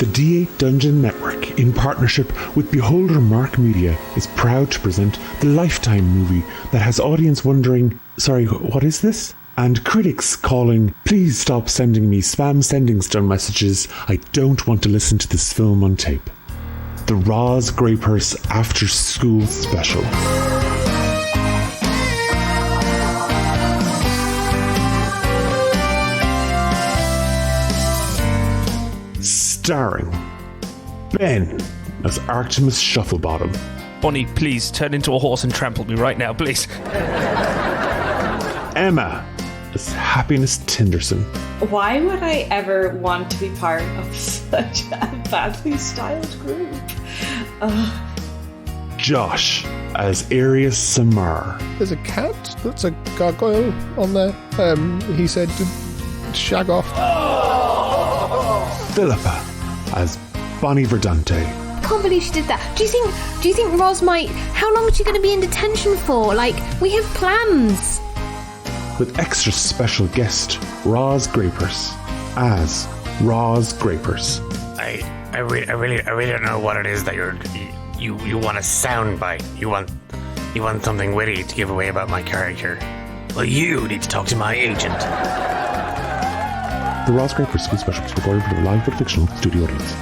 The D8 Dungeon Network, in partnership with Beholder Mark Media, is proud to present the Lifetime movie that has audience wondering, sorry, what is this? And critics calling, please stop sending me spam sending stone messages. I don't want to listen to this film on tape. The Roz Graypurse After School Special. Starring Ben as Arktimus Shufflebawtam. Bonnie, please turn into a horse and trample me right now, please. Emma as Happiness Tinderson. Why would I ever want to be part of such a badly styled group? Josh as Araeus Samar. There's a cat that's a gargoyle on there. He said to shag off. Philippa as Bonnie Verdante. I can't believe she did that. Do you think Roz might... How long is she going to be in detention for? Like, we have plans. With extra special guest Roz Graypurse as Roz Graypurse. I really don't know what it is that you want a soundbite. You want something witty to give away about my character. Well, you need to talk to my agent. The Roz Graypurse School Special was recorded for a live but fictional studio audience.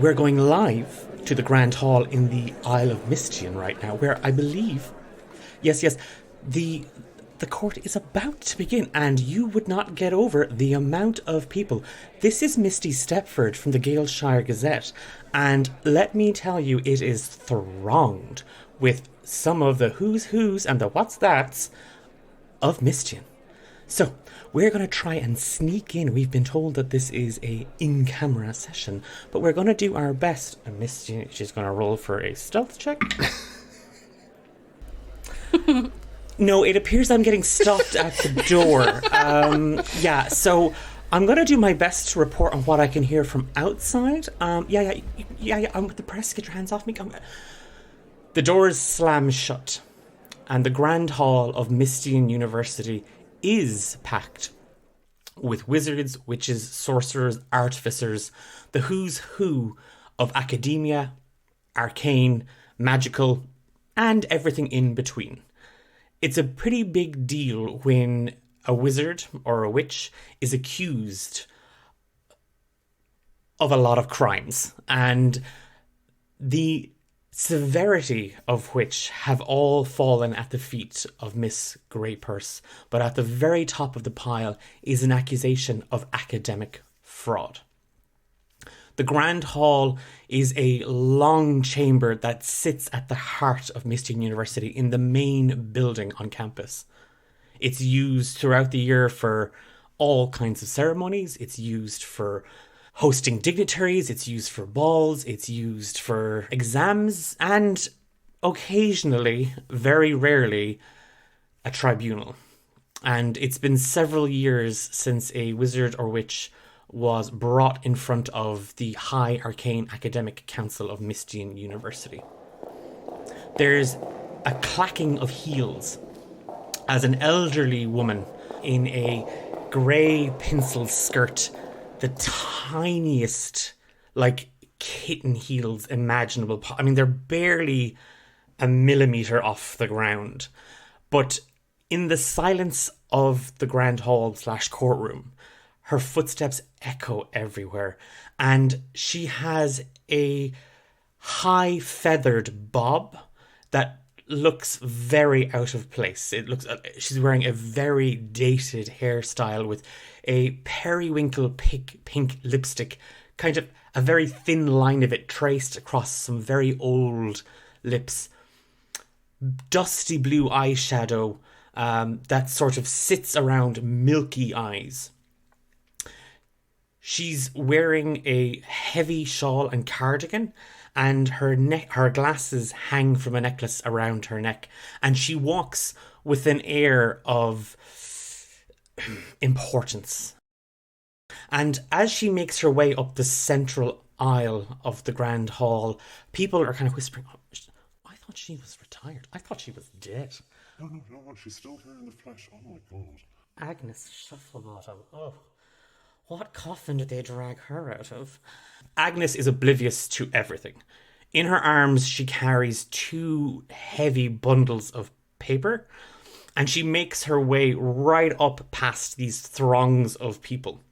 We're going live to the Grand Hall in the Isle of Mystien right now, where I believe, yes, the court is about to begin, and you would not get over the amount of people. This is Misty Stepford from the Galeshire Gazette, and let me tell you, it is thronged with some of the who's who's and the what's that's of Mystien. So, we're going to try and sneak in. We've been told that this is a in-camera session, but we're going to do our best. And Mystien, she's going to roll for a stealth check. No, it appears I'm getting stopped at the door. So I'm going to do my best to report on what I can hear from outside. I'm with the press. Get your hands off me. The doors slam shut, and the Grand Hall of Mystien University is packed with wizards, witches, sorcerers, artificers, the who's who of academia, arcane, magical, and everything in between. It's a pretty big deal when a wizard or a witch is accused of a lot of crimes, and the severity of which have all fallen at the feet of Miss Graypurse. But at the very top of the pile is an accusation of academic fraud. The Grand Hall is a long chamber that sits at the heart of Mystien University in the main building on campus. It's used throughout the year for all kinds of ceremonies. It's used for hosting dignitaries, it's used for balls, it's used for exams, and occasionally, very rarely, a tribunal. And it's been several years since a wizard or witch was brought in front of the High Arcane Academic Council of Mystien University. There's a clacking of heels as an elderly woman in a grey pencil skirt, the tiniest, kitten heels imaginable. I mean, they're barely a millimetre off the ground. But in the silence of the Grand Hall / courtroom, her footsteps echo everywhere. And she has a high feathered bob that looks very out of place. She's wearing a very dated hairstyle with a periwinkle pink lipstick, kind of a very thin line of it traced across some very old lips. Dusty blue eyeshadow that sort of sits around milky eyes. She's wearing a heavy shawl and cardigan, and her glasses hang from a necklace around her neck, and she walks with an air of importance. And as she makes her way up the central aisle of the Grand Hall, people are kind of whispering, "Oh, thought she was retired. I thought she was dead. No, she's still here in the flesh. Oh my god. Agnes Shufflebawtam. Oh, what coffin did they drag her out of? Agnes is oblivious to everything. In her arms, she carries 2 heavy bundles of paper, and she makes her way right up past these throngs of people,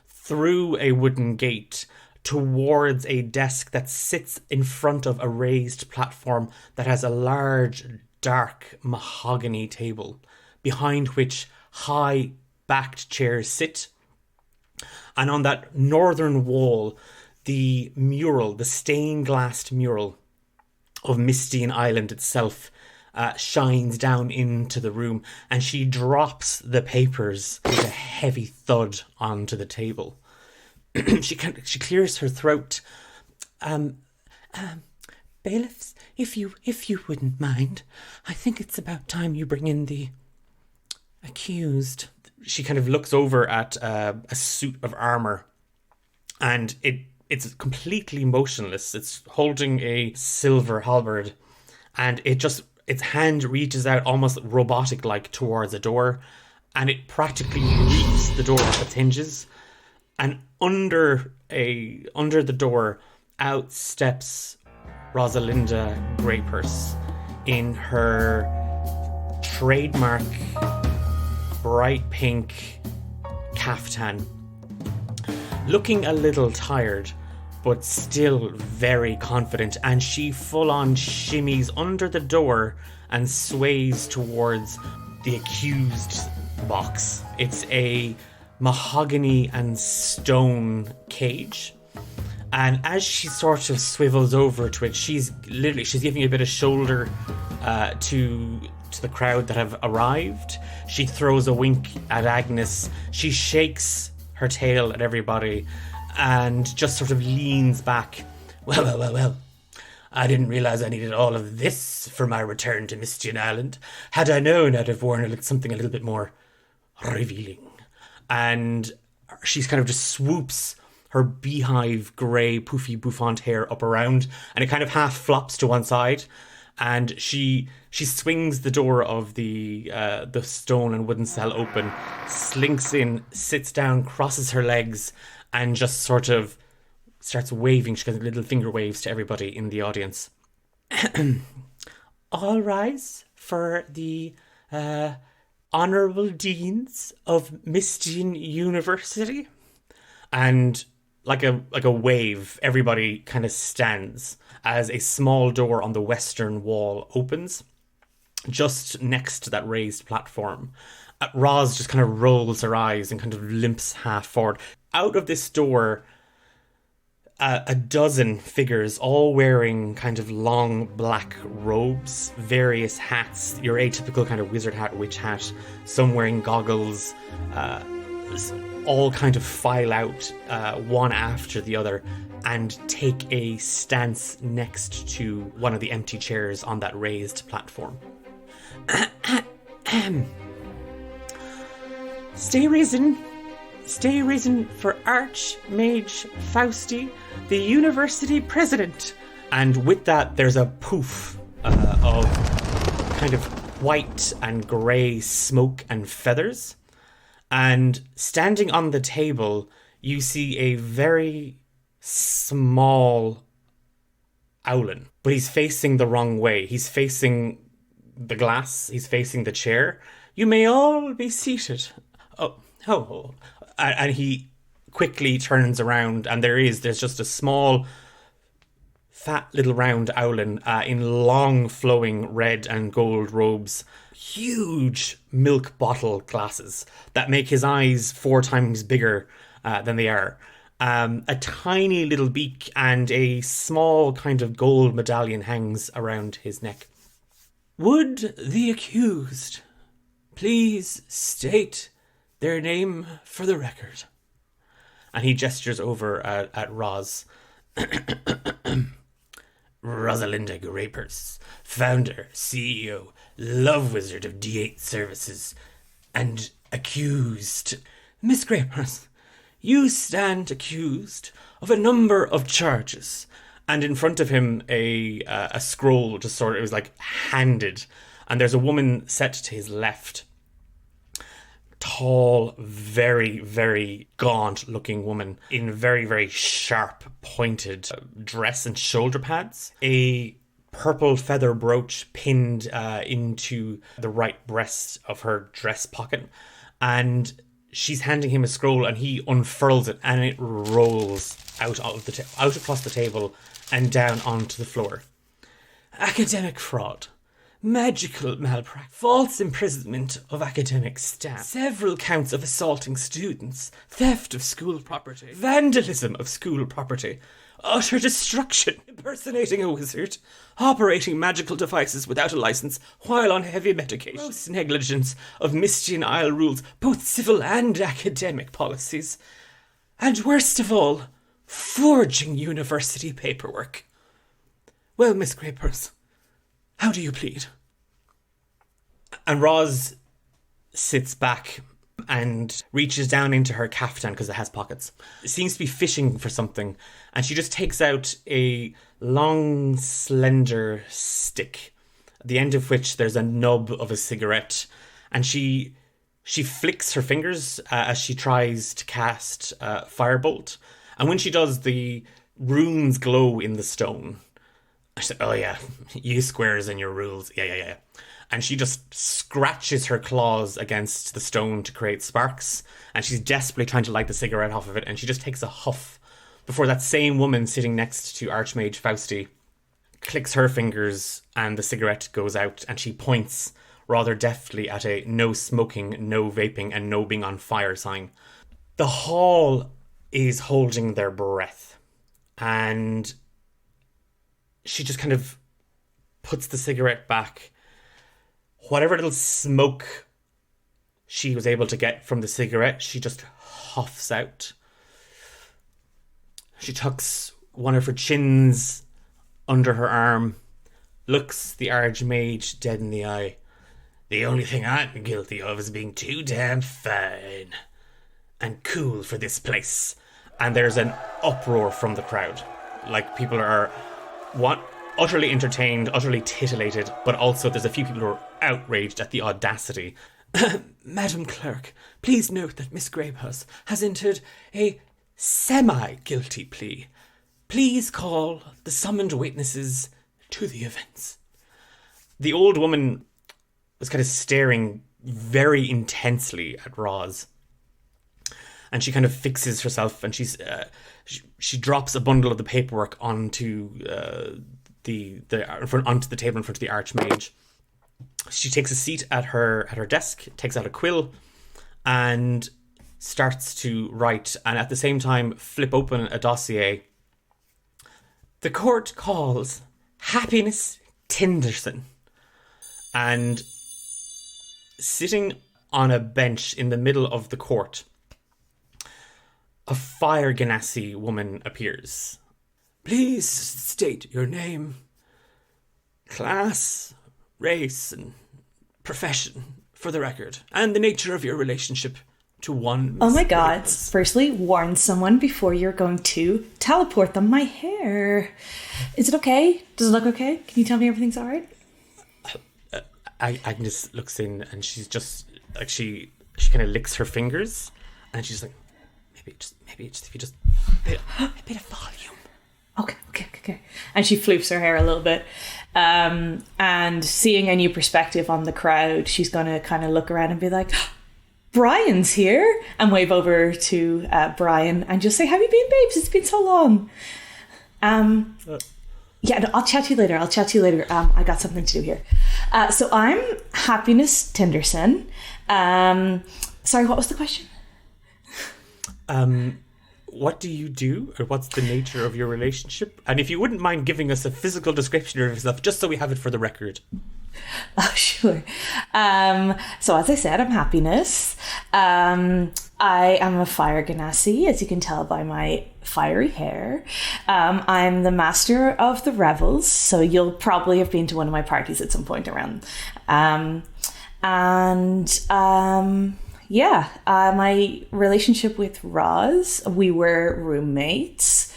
through a wooden gate, towards a desk that sits in front of a raised platform that has a large, dark mahogany table, behind which high-backed chairs sit. And on that northern wall, the mural, the stained-glassed mural of Mystien Island itself, shines down into the room, and she drops the papers with a heavy thud onto the table. She clears her throat. Bailiffs, if you wouldn't mind, I think it's about time you bring in the accused. She kind of looks over at a suit of armor, and it's completely motionless. It's holding a silver halberd, and its hand reaches out almost robotic-like towards a door, and it practically reaps the door off its hinges. And under the door, out steps Rosalinda Graypurse in her trademark bright pink caftan, looking a little tired, but still very confident, and she full-on shimmies under the door and sways towards the accused box. It's a mahogany and stone cage, and as she sort of swivels over to it, she's giving a bit of shoulder to the crowd that have arrived. She throws a wink at Agnes. She shakes her tail at everybody and just sort of leans back. Well. I didn't realise I needed all of this for my return to Mystien Island. Had I known, I'd have worn something a little bit more revealing. And she's kind of just swoops her beehive grey poofy bouffant hair up around, and it kind of half flops to one side, and she swings the door of the stone and wooden cell open, slinks in, sits down, crosses her legs, and just sort of starts waving. She gives little finger waves to everybody in the audience. All rise for the honourable deans of Mystien University. And like a wave, everybody kind of stands as a small door on the western wall opens, just next to that raised platform. Roz just kind of rolls her eyes and kind of limps half forward. Out of this door, a dozen figures, all wearing kind of long black robes, various hats, your atypical kind of wizard hat, witch hat, some wearing goggles, all kind of file out one after the other and take a stance next to one of the empty chairs on that raised platform. Stay risen for Archmage Fausti, the university president. And with that, there's a poof of kind of white and grey smoke and feathers. And standing on the table, you see a very small Owlin. But he's facing the wrong way. He's facing the glass. He's facing the chair. You may all be seated. Oh. And he quickly turns around, and there's just a small, fat little round Owlin in long flowing red and gold robes, huge milk bottle glasses that make his eyes 4 times bigger than they are. A tiny little beak and a small kind of gold medallion hangs around his neck. Would the accused please state their name for the record? And he gestures over at Roz. Rosalinda Graypurse, founder, CEO, love wizard of D8 services, and accused. Miss Graypurse, you stand accused of a number of charges, And in front of him, a scroll just sort of, it was like handed. And there's a woman set to his left. Tall, very, very gaunt looking woman in very, very sharp, pointed dress and shoulder pads. A purple feather brooch pinned into the right breast of her dress pocket. And she's handing him a scroll and he unfurls it and it rolls out of out across the table and down onto the floor. Academic fraud. Magical malpractice, false imprisonment of academic staff, several counts of assaulting students, theft of school property, vandalism of school property, utter destruction, impersonating a wizard, operating magical devices without a license while on heavy medication, gross negligence of Mystien Isle rules, both civil and academic policies, and worst of all, forging university paperwork. Well, Miss Graypurse, how do you plead? And Roz sits back and reaches down into her caftan because it has pockets. Seems to be fishing for something. And she just takes out a long, slender stick, at the end of which there's a nub of a cigarette. And she flicks her fingers as she tries to cast Firebolt. And when she does, the runes glow in the stone. I said, oh yeah, you squares and your rules. Yeah. And she just scratches her claws against the stone to create sparks. And she's desperately trying to light the cigarette off of it. And she just takes a huff before that same woman sitting next to Archmage Fausti clicks her fingers and the cigarette goes out. And she points rather deftly at a no smoking, no vaping, and no being on fire sign. The hall is holding their breath. And she just kind of puts the cigarette back. Whatever little smoke she was able to get from the cigarette, she just huffs out. She tucks one of her chins under her arm, looks the Archmage dead in the eye. The only thing I'm guilty of is being too damn fine and cool for this place. And there's an uproar from the crowd. Like, people are utterly entertained, utterly titillated, but also there's a few people who are outraged at the audacity. Madam Clerk, please note that Miss Graypurse has entered a semi-guilty plea. Please call the summoned witnesses to the events. The old woman was kind of staring very intensely at Roz. And she kind of fixes herself, and she drops a bundle of the paperwork onto onto the table in front of the Archmage. She takes a seat at her desk, takes out a quill, and starts to write. And at the same time, flip open a dossier. The court calls Happiness Tinderson, and sitting on a bench in the middle of the court, a fire genasi woman appears. Please state your name, class, race, and profession for the record, and the nature of your relationship to one. Oh my god. Firstly, warn someone before you're going to teleport them my hair. Is it okay? Does it look okay? Can you tell me everything's all right? Agnes looks in and she's just like, she kind of licks her fingers and she's like, maybe if you just a bit of volume. Okay. And she floofs her hair a little bit. And seeing a new perspective on the crowd, she's going to kind of look around and be like, Brian's here, and wave over to Brian and just say, how have you been, babes? It's been so long. Yeah, no, I'll chat to you later. I got something to do here. So I'm Happiness Tinderson. Sorry, what was the question? What do you do, or what's the nature of your relationship? And if you wouldn't mind giving us a physical description of yourself, just so we have it for the record. Oh, sure. So as I said, I'm Happiness. I am a fire genasi, as you can tell by my fiery hair. I'm the master of the revels, so you'll probably have been to one of my parties at some point around. My relationship with Roz, we were roommates,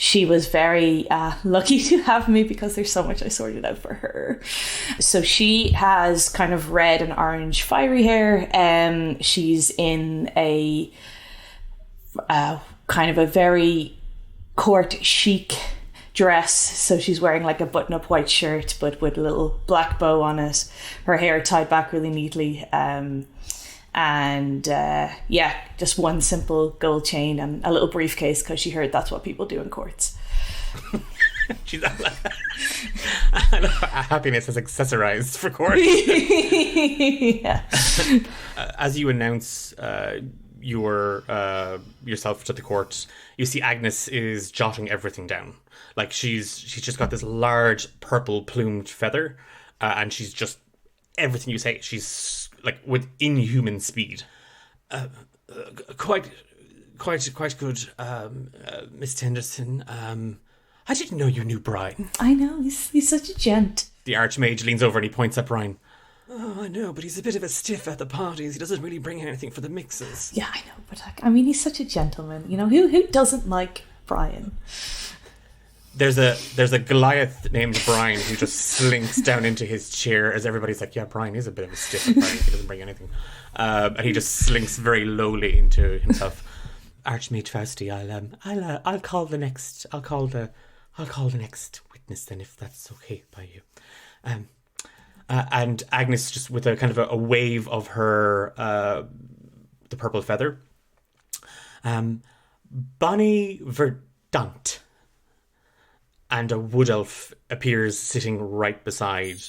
she was very lucky to have me because there's so much I sorted out for her. So she has kind of red and orange fiery hair. She's in a kind of a very court chic dress. So she's wearing like a button-up white shirt but with a little black bow on it. Her hair tied back really neatly. Just one simple gold chain and a little briefcase because she heard that's what people do in courts. She's Happiness is accessorized for court. Yeah. As you announce yourself to the court, you see Agnes is jotting everything down. Like she's just got this large purple plumed feather, and she's just everything you say. She's like with inhuman speed. Quite good, Miss Tinderson. I didn't know you knew Brian. I know, he's such a gent. The Archmage leans over and he points at Brian. Oh, I know, but he's a bit of a stiff at the parties. He doesn't really bring anything for the mixers. Yeah, I know, but he's such a gentleman. You know, who doesn't like Brian? There's a Goliath named Brian who just slinks down into his chair as everybody's like, yeah, Brian is a bit of a stiff at parties. He doesn't bring anything. And he just slinks very lowly into himself. Archmage Fausti, I'll call the next witness then, if that's okay by you. And Agnes, just with a kind of a wave of her the purple feather, Bonnie Verdante, and a wood elf appears sitting right beside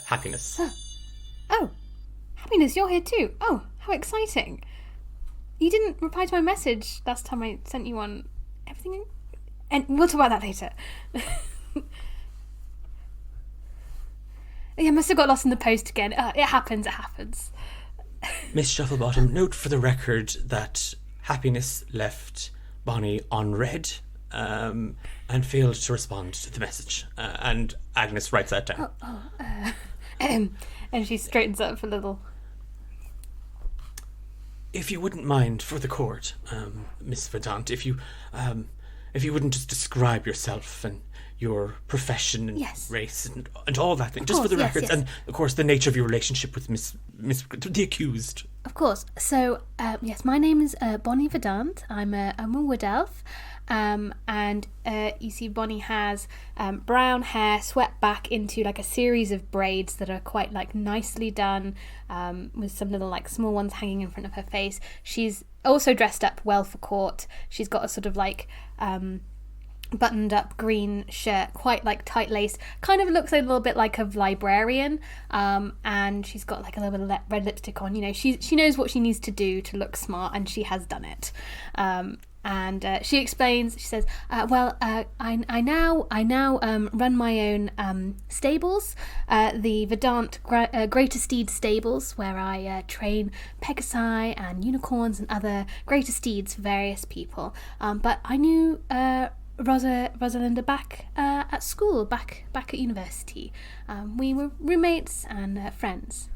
Happiness. Oh, Happiness, you're here too. Oh, how exciting. You didn't reply to my message last time I sent you one. Everything... And we'll talk about that later. Yeah, I must have got lost in the post again. It happens. Miss Shufflebawtam, note for the record that Happiness left Bonnie unread and failed to respond to the message. And Agnes writes that down. And she straightens up a little. If you wouldn't mind for the court, Miss Verdante, if you wouldn't just describe yourself and your profession and race and all that thing, just for the records, and of course the nature of your relationship with Miss the accused. Of course. So yes, my name is Bonnie Verdante. I'm a wood elf, and you see Bonnie has brown hair swept back into like a series of braids that are quite like nicely done, with some little like small ones hanging in front of her face. She's also dressed up well for court. She's got a sort of like buttoned up green shirt, quite like tight lace, kind of looks a little bit like a librarian, and she's got like a little bit of red lipstick on. You know, she knows what she needs to do to look smart, and she has done it. And she explains. She says, I now run my own stables, the Verdante Greater Steed Stables, where I train Pegasi and unicorns and other greater steeds for various people. But I knew Rosalinda back at school, back at university. We were roommates and friends.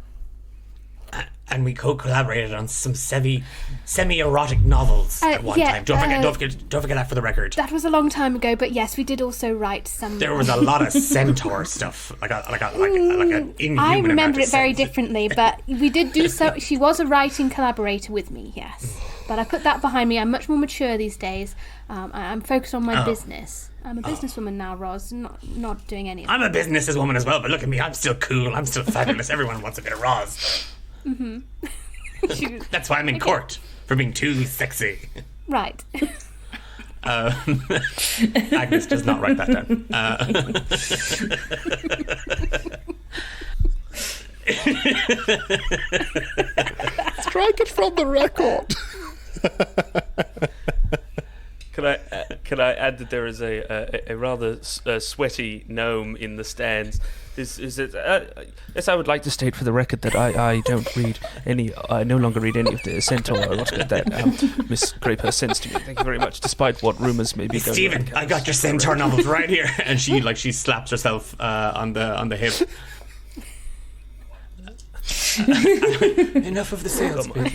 And we co-collaborated on some semi-erotic novels at one time. Don't forget that for the record. That was a long time ago, but yes, we did also write some. There was a lot of centaur stuff, like an inhuman. I remember it of very differently, but we did do so. She was a writing collaborator with me, yes, but I put that behind me. I'm much more mature these days. I'm focused on my business. I'm a businesswoman now, Roz, not doing any of that. I'm a businesswoman as well, but look at me, I'm still cool, I'm still fabulous. Everyone wants a bit of Roz. Mm-hmm. That's why I'm in court, for being too sexy. Right. Agnes does not write that down. Strike it from the record. Can I add that there is a rather sweaty gnome in the stands? Is it? Yes, I would like to state for the record that I don't read any. I no longer read any of the centaur erotica that Miss Graypurse sends to me. Thank you very much. Despite what rumours may be going on. Stephen, I got your centaur novels right here, and she slaps herself on the hip. Enough of the sales pitch.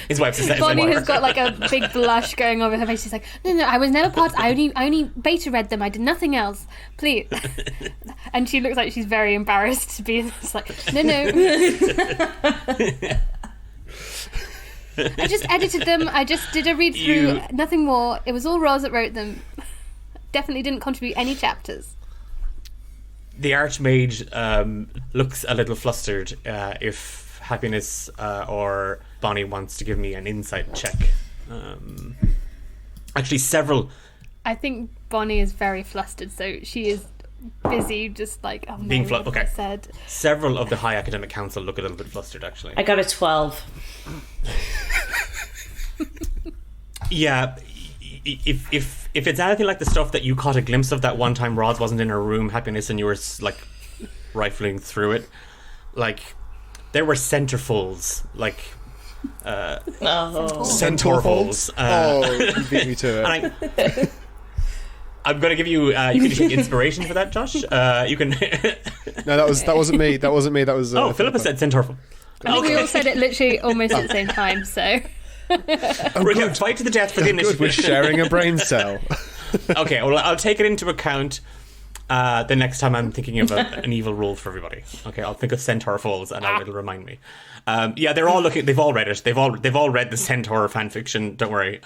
His wife's a Bonnie has got like a big blush going over her face. She's like, no, I was never part. I only beta read them. I did nothing else. Please. And she looks like she's very embarrassed to be just like, no. I just edited them. I just did a read through. Nothing more. It was all Roz that wrote them. Definitely didn't contribute any chapters. The Archmage looks a little flustered. If Happiness or Bonnie wants to give me an insight check. Actually, several. I think Bonnie is very flustered, so she is busy just like, oh no, being what have I okay. said? Several of the High Academic Council look a little bit flustered, actually. I got a 12. Yeah, if it's anything like the stuff that you caught a glimpse of that one time Roz wasn't in her room, Happiness, and you were like rifling through it, like there were centerfolds, like centaurfolds. You beat me to it. And I'm going to give you. You can take inspiration for that, Josh. You can. No, that wasn't me. That wasn't me. That was. Philippa said centaurfold. I think we all said it literally almost at the same time. So. We're going to fight to the death for the initiative. We're sharing a brain cell. Okay, well, I'll take it into account the next time I'm thinking of an evil rule for everybody. Okay, I'll think of centaurfolds and it'll remind me. Yeah, they're all looking. They've all read it. They've all read the centaur fan fiction. Don't worry.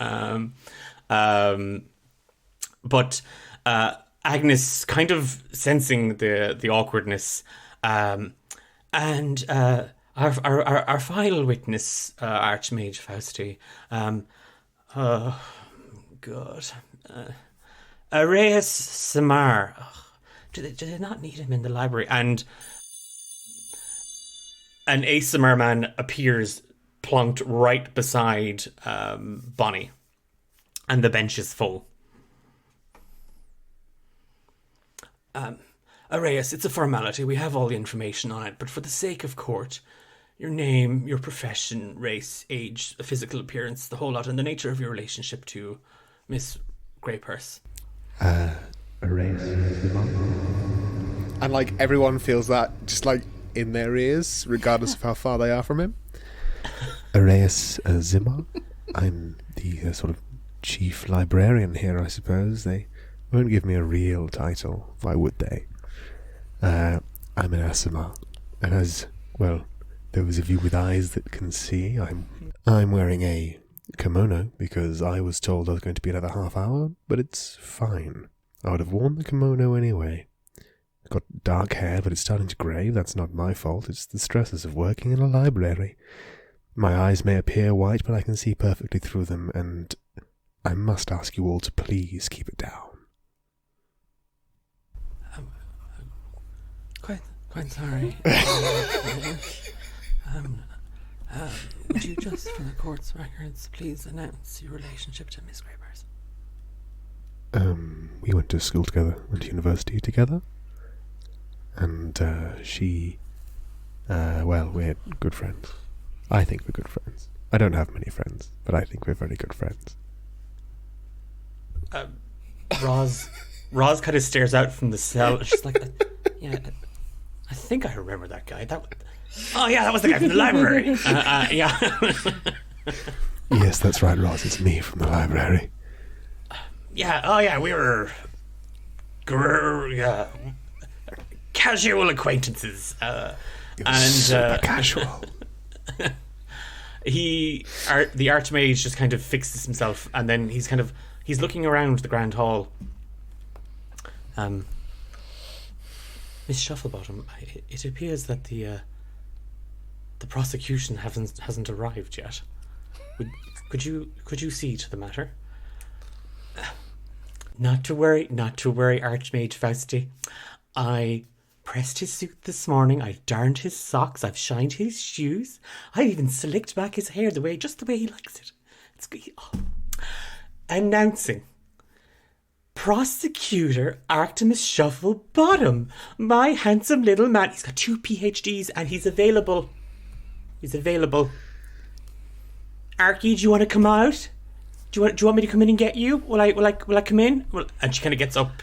But Agnes, kind of sensing the awkwardness, and our final witness, Archmage Fausti. God. Araeus Simmar. Do they not need him in the library? And an Asimar man appears plonked right beside Bonnie. And the bench is full. Araeus, it's a formality. We have all the information on it, but for the sake of court, your name, your profession, race, age, physical appearance, the whole lot, and the nature of your relationship to Miss Graypurse. Araeus. And like everyone feels that just like in their ears, regardless of how far they are from him. Araeus Zimmer. I'm the sort of chief librarian here, I suppose. They won't give me a real title. Why would they? I'm an Asimar, and as well, those of you with eyes that can see, I'm wearing a kimono because I was told I was going to be another half hour, but it's fine. I would have worn the kimono anyway. I've got dark hair, but it's starting to grey. That's not my fault. It's the stresses of working in a library. My eyes may appear white, but I can see perfectly through them, and I must ask you all to please keep it down. Quite sorry. Would you just, for the court's records, please announce your relationship to Miss Graypurse? We went to school together, went to university together, and she, we're good friends. I think we're good friends. I don't have many friends, but I think we're very good friends. Roz kind of stares out from the cell. She's like, yeah, I think I remember that guy. That was the guy from the library. Yeah. Yes, that's right, Roz. It's me from the library. Yeah. Oh, yeah. We were casual acquaintances. Super casual. The Archmage just kind of fixes himself, and then he's looking around the Grand Hall. Miss Shufflebawtam, it appears that the prosecution hasn't arrived yet. Could you see to the matter? Not to worry, Archmage Fausti. I pressed his suit this morning. I've darned his socks. I've shined his shoes. I even slicked back his hair just the way he likes it. Announcing Prosecutor Arktimus Shufflebawtam, my handsome little man. He's got 2 PhDs and he's available. Arky, do you want to come out? Do you want me to come in and get you? Will I come in? And she kind of gets up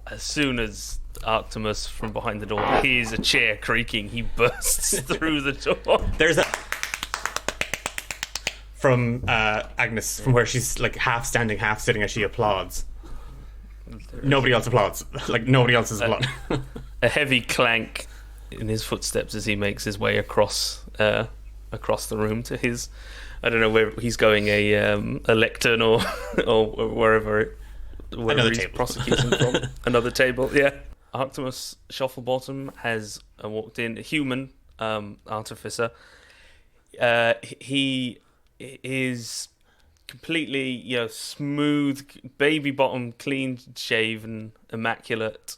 As soon as Arktimus from behind the door hears a chair creaking, he bursts through the door. There's a from Agnes, from where she's like half standing, half sitting as she applauds. Nobody else applauds. Like nobody else is applauding. A heavy clank in his footsteps as he makes his way across the room to his. I don't know where he's going. A lectern or wherever he's table. prosecuting from. Another table. Yeah. Arktimus Shufflebawtam has walked in. A human artificer. He is completely, smooth, baby bottom, clean shaven, immaculate,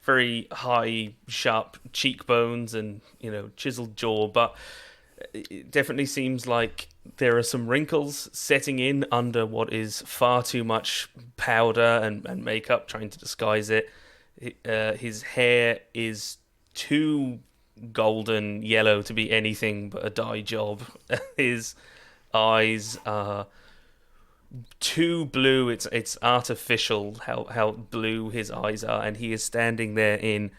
very high, sharp cheekbones and, chiseled jaw, but it definitely seems like there are some wrinkles setting in under what is far too much powder and makeup trying to disguise it. His hair is too golden yellow to be anything but a dye job. His eyes are too blue. It's artificial how blue his eyes are, and he is standing there in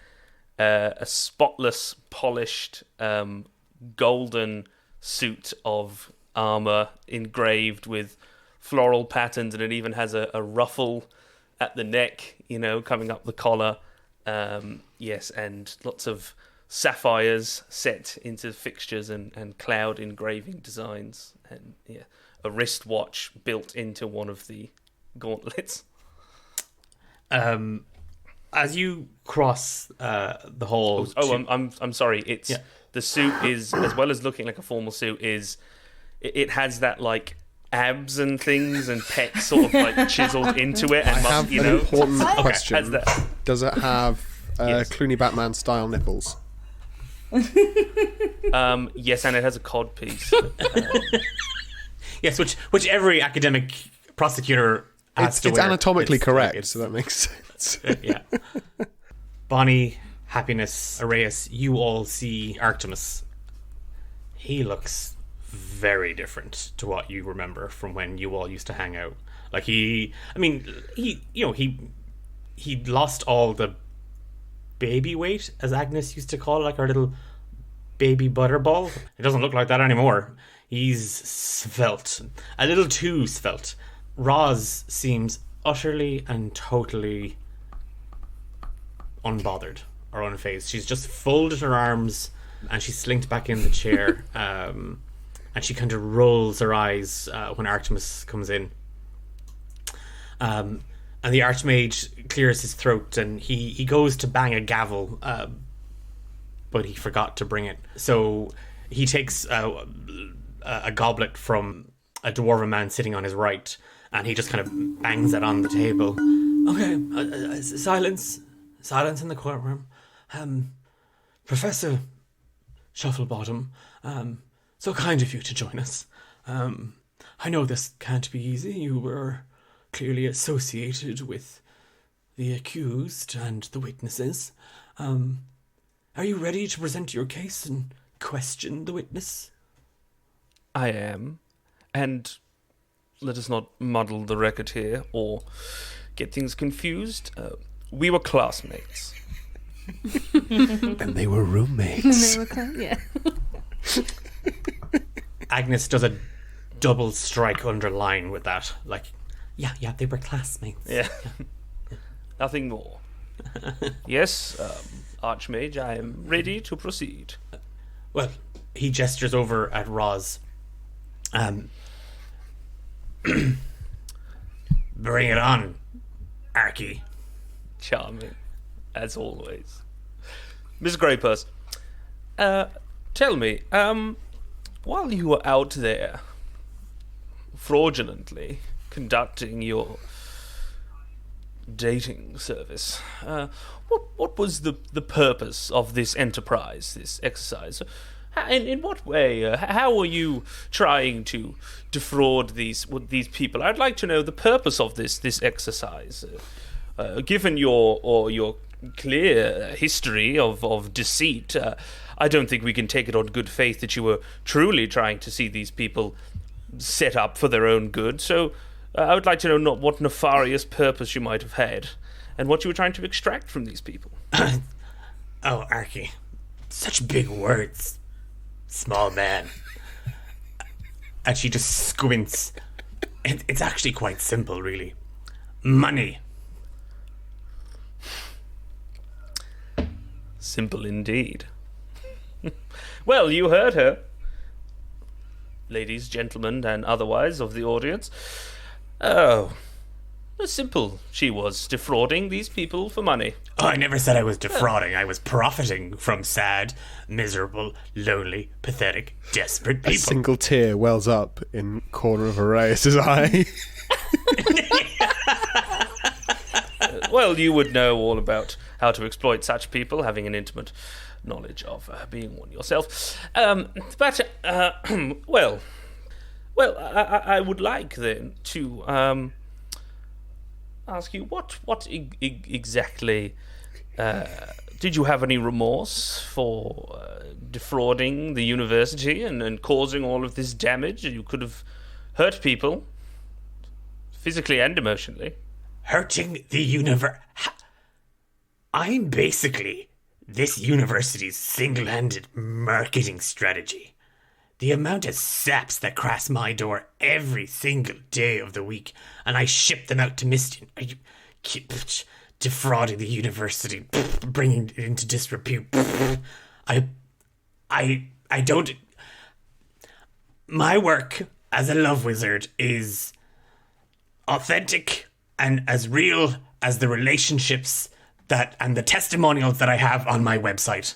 a spotless, polished, golden suit of armor engraved with floral patterns, and it even has a ruffle at the neck, coming up the collar. Yes, and lots of sapphires set into fixtures and cloud engraving designs, and a wristwatch built into one of the gauntlets. As you cross the hall. I'm sorry. It's the suit is, as well as looking like a formal suit, it has that like abs and things and pecs sort of like chiseled into it. And I have an important question. Does it have Yes. Clooney Batman style nipples? Yes, and it has a cod piece. Yes, which every academic prosecutor has to It's wear. anatomically correct, it's- so that makes sense. Yeah. Bonnie, Happiness, Araeus, you all see Arktimus. He looks very different to what you remember from when you all used to hang out. Like he lost all the baby weight, as Agnes used to call it, like her little baby butterball. It doesn't look like that anymore. He's svelte, a little too svelte. Roz seems utterly and totally unbothered or unfazed. She's just folded her arms and she's slinked back in the chair, and she kind of rolls her eyes when Arktimus comes in. And the Archmage clears his throat and he goes to bang a gavel, but he forgot to bring it. So he takes a goblet from a dwarven man sitting on his right, and he just kind of bangs it on the table. Okay, silence in the courtroom. Professor Shufflebawtam, so kind of you to join us. I know this can't be easy. You were clearly associated with the accused and the witnesses. Are you ready to present your case and question the witness? I am, and let us not muddle the record here or get things confused. We were classmates. And they were roommates. Yeah. Agnes does a double strike underline with that. Like, yeah, they were classmates. Yeah. Nothing more. Yes, Archmage, I am ready to proceed. Well, he gestures over at Roz. Bring it on, Archie. Charming, as always. Miss Graypurse, tell me, while you were out there fraudulently conducting your dating service, what was the purpose of this enterprise, this exercise? In what way? How were you trying to defraud these people? I'd like to know the purpose of this exercise. Given your clear history of deceit, I don't think we can take it on good faith that you were truly trying to see these people set up for their own good. So I would like to know what nefarious purpose you might have had. and what you were trying to extract from these people. Oh, Archie. Such big words. Small man. And she just squints. It's actually quite simple, really. Money. Simple indeed. Well, you heard her. Ladies, gentlemen, and otherwise of the audience. Oh, simple she was, defrauding these people for money. Oh, I never said I was defrauding. I was profiting from sad, miserable, lonely, pathetic, desperate people. A single tear wells up in corner of Araeus' eye. Well, you would know all about how to exploit such people, having an intimate knowledge of being one yourself. Well, I would like then to ask you what exactly did you have any remorse for defrauding the university and causing all of this damage? You could have hurt people physically and emotionally. Hurting the universe. I'm basically this university's single-handed marketing strategy. The amount of saps that cross my door every single day of the week, and I ship them out to Mystien. Are you defrauding the university, bringing it into disrepute? I don't. My work as a love wizard is authentic and as real as the relationships and the testimonials that I have on my website.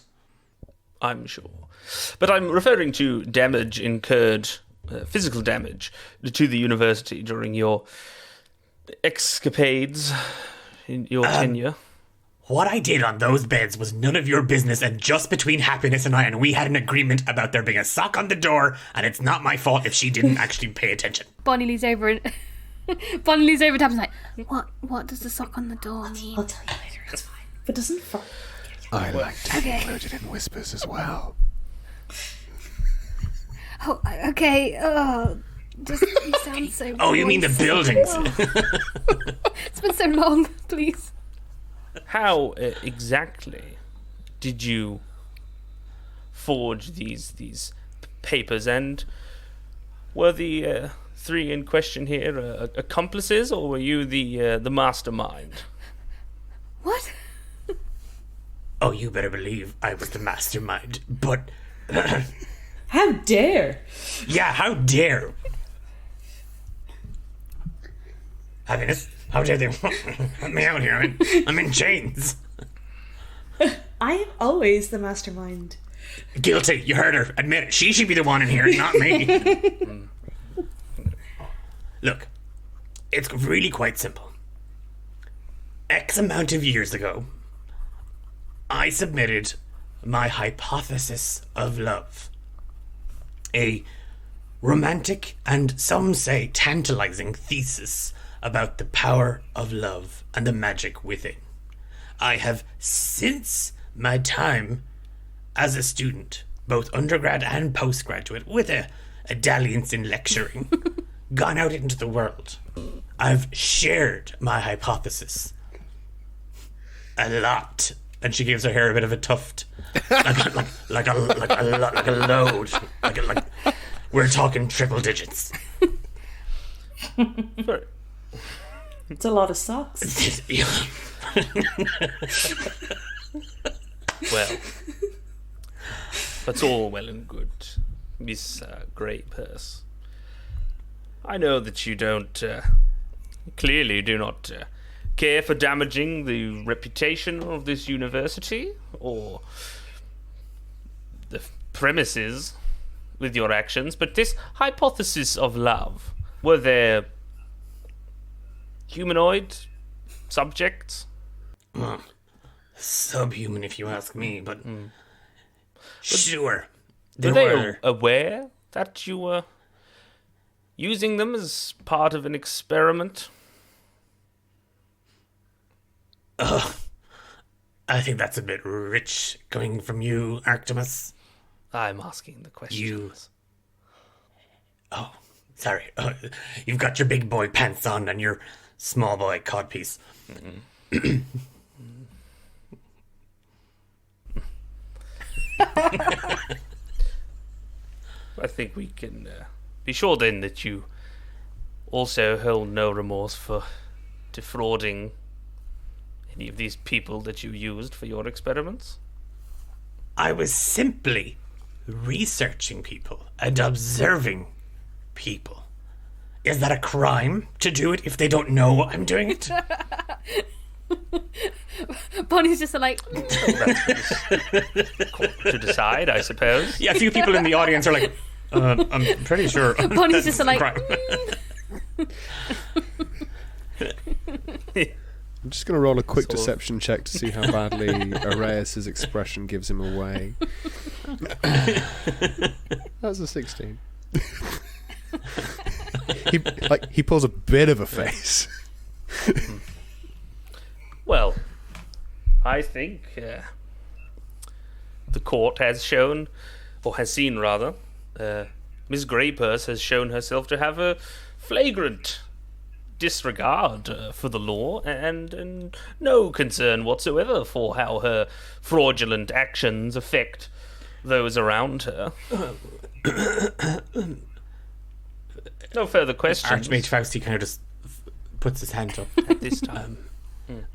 I'm sure. But I'm referring to damage incurred, physical damage to the university during your escapades in your tenure. What I did on those beds was none of your business and just between Happiness and I, and we had an agreement about there being a sock on the door, and it's not my fault if she didn't actually pay attention. Bonnie leans over and Bonnie leans over to Tap's like, what does the sock on the door mean? I'll tell you later, it's fine. But doesn't fuck. I like to be included in whispers as well. Oh, okay. Oh, just you sound so. Oh, you mean the buildings? It's been so long. Please. How exactly did you forge these papers, and were the three in question here accomplices, or were you the mastermind? What? Oh, you better believe I was the mastermind, but... How dare! Yeah, how dare! Happiness, how dare they let me out here? I'm in chains. I am always the mastermind. Guilty, you heard her. Admit it. She should be the one in here, not me. Look, it's really quite simple. X amount of years ago, I submitted my hypothesis of love. A romantic and some say tantalizing thesis about the power of love and the magic within. I have, since my time as a student, both undergrad and postgraduate, with a dalliance in lecturing, gone out into the world. I've shared my hypothesis a lot. And she gives her hair a bit of a tuft, like a load, like we're talking triple digits. It's a lot of socks. Well, that's all well and good, Miss Graypurse. I know that you don't, clearly do not care for damaging the reputation of this university or the premises with your actions, but this hypothesis of love, were there humanoid subjects? Subhuman, if you ask me, but sure. Were they aware that you were using them as part of an experiment? I think that's a bit rich coming from you, Arktimus. I'm asking the questions. Oh, sorry. You've got your big boy pants on and your small boy codpiece. I think we can be sure then that you also hold no remorse for defrauding any of these people that you used for your experiments. I was simply researching people and observing people. Is that a crime to do it if they don't know I'm doing it? Bonnie's just like, To decide, I suppose. Yeah, a few people in the audience are like, I'm pretty sure. Bonnie's just like, crime. I'm just going to roll a quick deception check to see how badly Araeus' expression gives him away. That's a 16. He pulls a bit of a face. Well, I think the court has shown, or has seen rather, Miss Graypurse has shown herself to have a flagrant disregard for the law and no concern whatsoever for how her fraudulent actions affect those around her. No further questions. Archmage Fausti kind of just puts his hand up. At this time.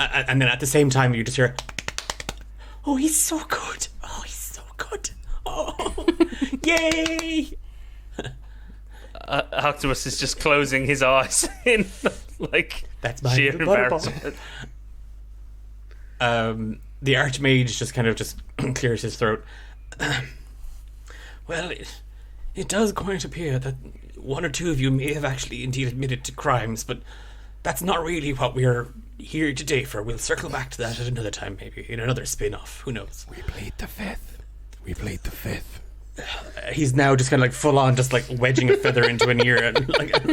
And then at the same time you just hear, oh, he's so good. Oh, he's so good. Oh, yay. Arktimus is just closing his eyes in like That's my sheer little butterball. embarrassment. The Archmage just kind of just clears his throat. Well, it does quite appear that one or two of you may have actually indeed admitted to crimes, but that's not really what we're here today for. We'll circle back to that at another time, maybe, in another spin-off. Who knows? We plead the fifth. He's now just kind of like full on, just like wedging a feather into an ear. And like,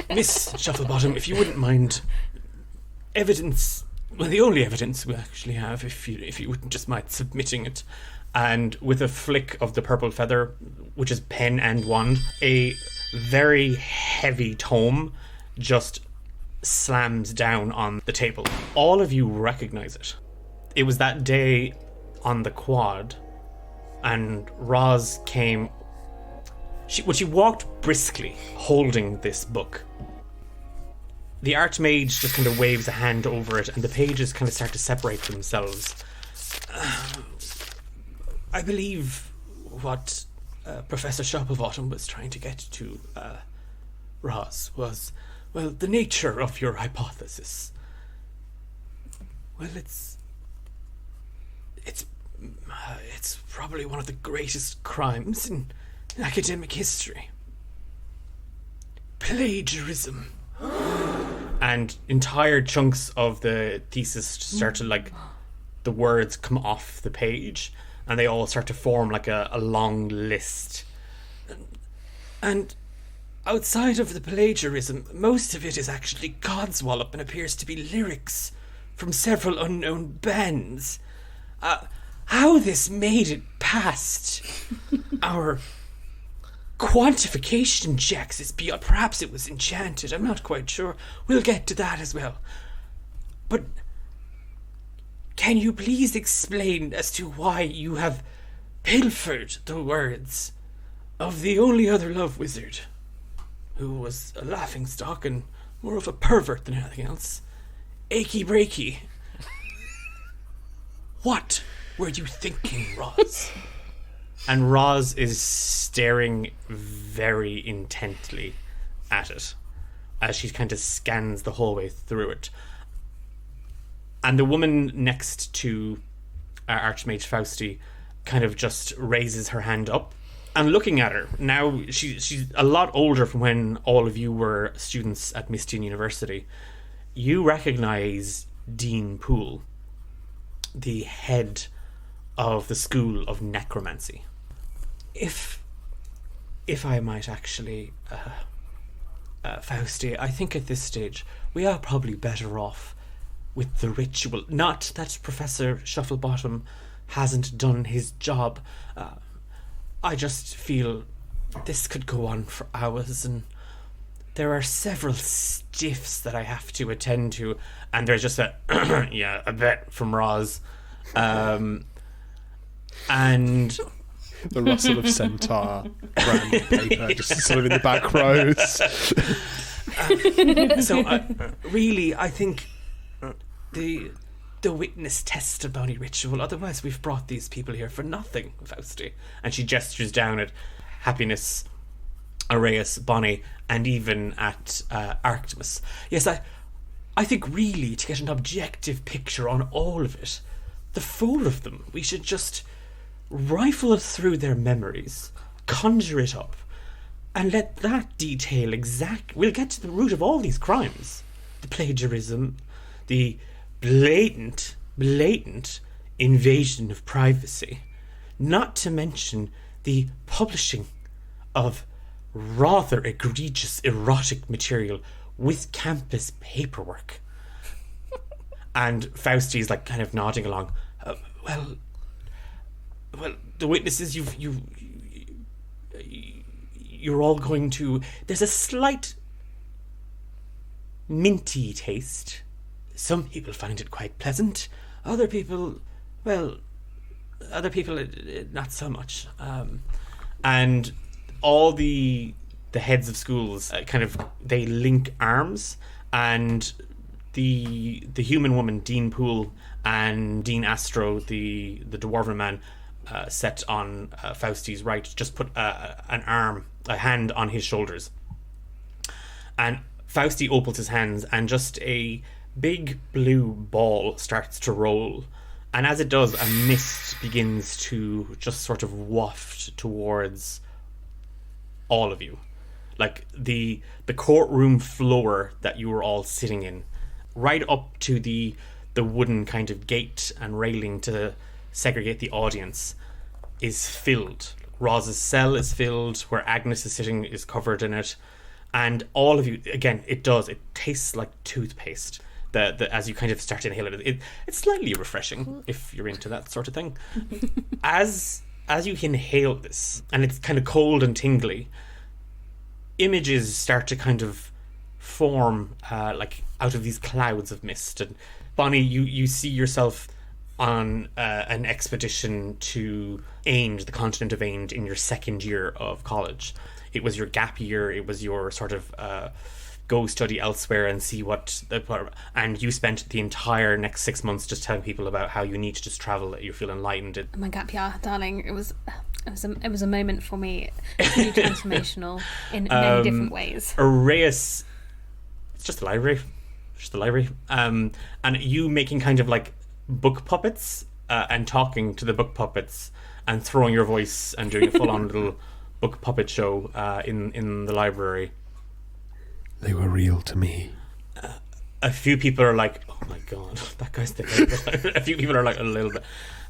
Miss Shufflebawtam, if you wouldn't mind, evidence. Well, the only evidence we actually have, if you wouldn't just mind submitting it. And with a flick of the purple feather, which is pen and wand, a very heavy tome just slams down on the table. All of you recognize it. It was that day on the quad, and Roz came. She walked briskly, holding this book. The Archmage just kind of waves a hand over it, and the pages kind of start to separate themselves. I believe what Professor Shufflebawtam was trying to get to, Roz, was, well, the nature of your hypothesis. Well, it's probably one of the greatest crimes in academic history. Plagiarism. And entire chunks of the thesis start to, like, the words come off the page, and they all start to form like a long list. And outside of the plagiarism, most of it is actually codswallop and appears to be lyrics from several unknown bands. How this made it past our quantification checks is beyond. Perhaps it was enchanted, I'm not quite sure. We'll get to that as well. But can you please explain as to why you have pilfered the words of the only other love wizard, who was a laughingstock and more of a pervert than anything else, Achy Breaky? What were you thinking, Roz? And Roz is staring very intently at it as she kind of scans the whole way through it. And the woman next to Archmage Fausti kind of just raises her hand up. And looking at her, now she's a lot older from when all of you were students at Mystien University. You recognize Dean Poole, the head of the School of Necromancy. If I might actually, Fausti, I think at this stage we are probably better off with the ritual. Not that Professor Shufflebawtam hasn't done his job. I just feel this could go on for hours, and there are several stiffs that I have to attend to, and there's just a yeah, a bet from Roz, and The rustle of centaur brand paper just sort of in the back rows. Really, I think the witness testimony ritual. Otherwise, we've brought these people here for nothing, Fausti. And she gestures down at Happiness, Araeus, Bonnie, and even at Arktimus. Yes, I think really to get an objective picture on all of it, the four of them, we should just rifle through their memories, conjure it up, and let that detail we'll get to the root of all these crimes. The plagiarism, the blatant invasion of privacy, not to mention the publishing of rather egregious erotic material with campus paperwork. And Fausti's like kind of nodding along. Well, the witnesses, you're all going to... There's a slight minty taste. Some people find it quite pleasant. Other people, not so much. And all the heads of schools they link arms, and the human woman, Dean Poole, and Dean Astro, the dwarven man, set on Fausti's right, just put a hand on his shoulders. And Fausti opens his hands, and just a big blue ball starts to roll. And as it does, a mist begins to just sort of waft towards all of you. Like the courtroom floor that you were all sitting in, right up to the wooden kind of gate and railing to segregate the audience, is filled. Roz's cell is filled, where Agnes is sitting is covered in it. And all of you, again, it tastes like toothpaste. As you kind of start to inhale it, it's slightly refreshing if you're into that sort of thing. As you inhale this, and it's kind of cold and tingly, images start to kind of form like out of these clouds of mist. And Bonnie, you see yourself on an expedition to Ainge, the continent of Ainge, in your second year of college. It was your gap year. It was your sort of go study elsewhere and see and you spent the entire next 6 months just telling people about how you need to just travel, that you feel enlightened. My gap year, darling, it was a moment for me, really transformational in many different ways. Araeus, it's just the library. And you making kind of like book puppets and talking to the book puppets and throwing your voice and doing a full-on little book puppet show in the library. They were real to me. A few people are like, oh my god, that guy's the guy. A few people are like a little bit.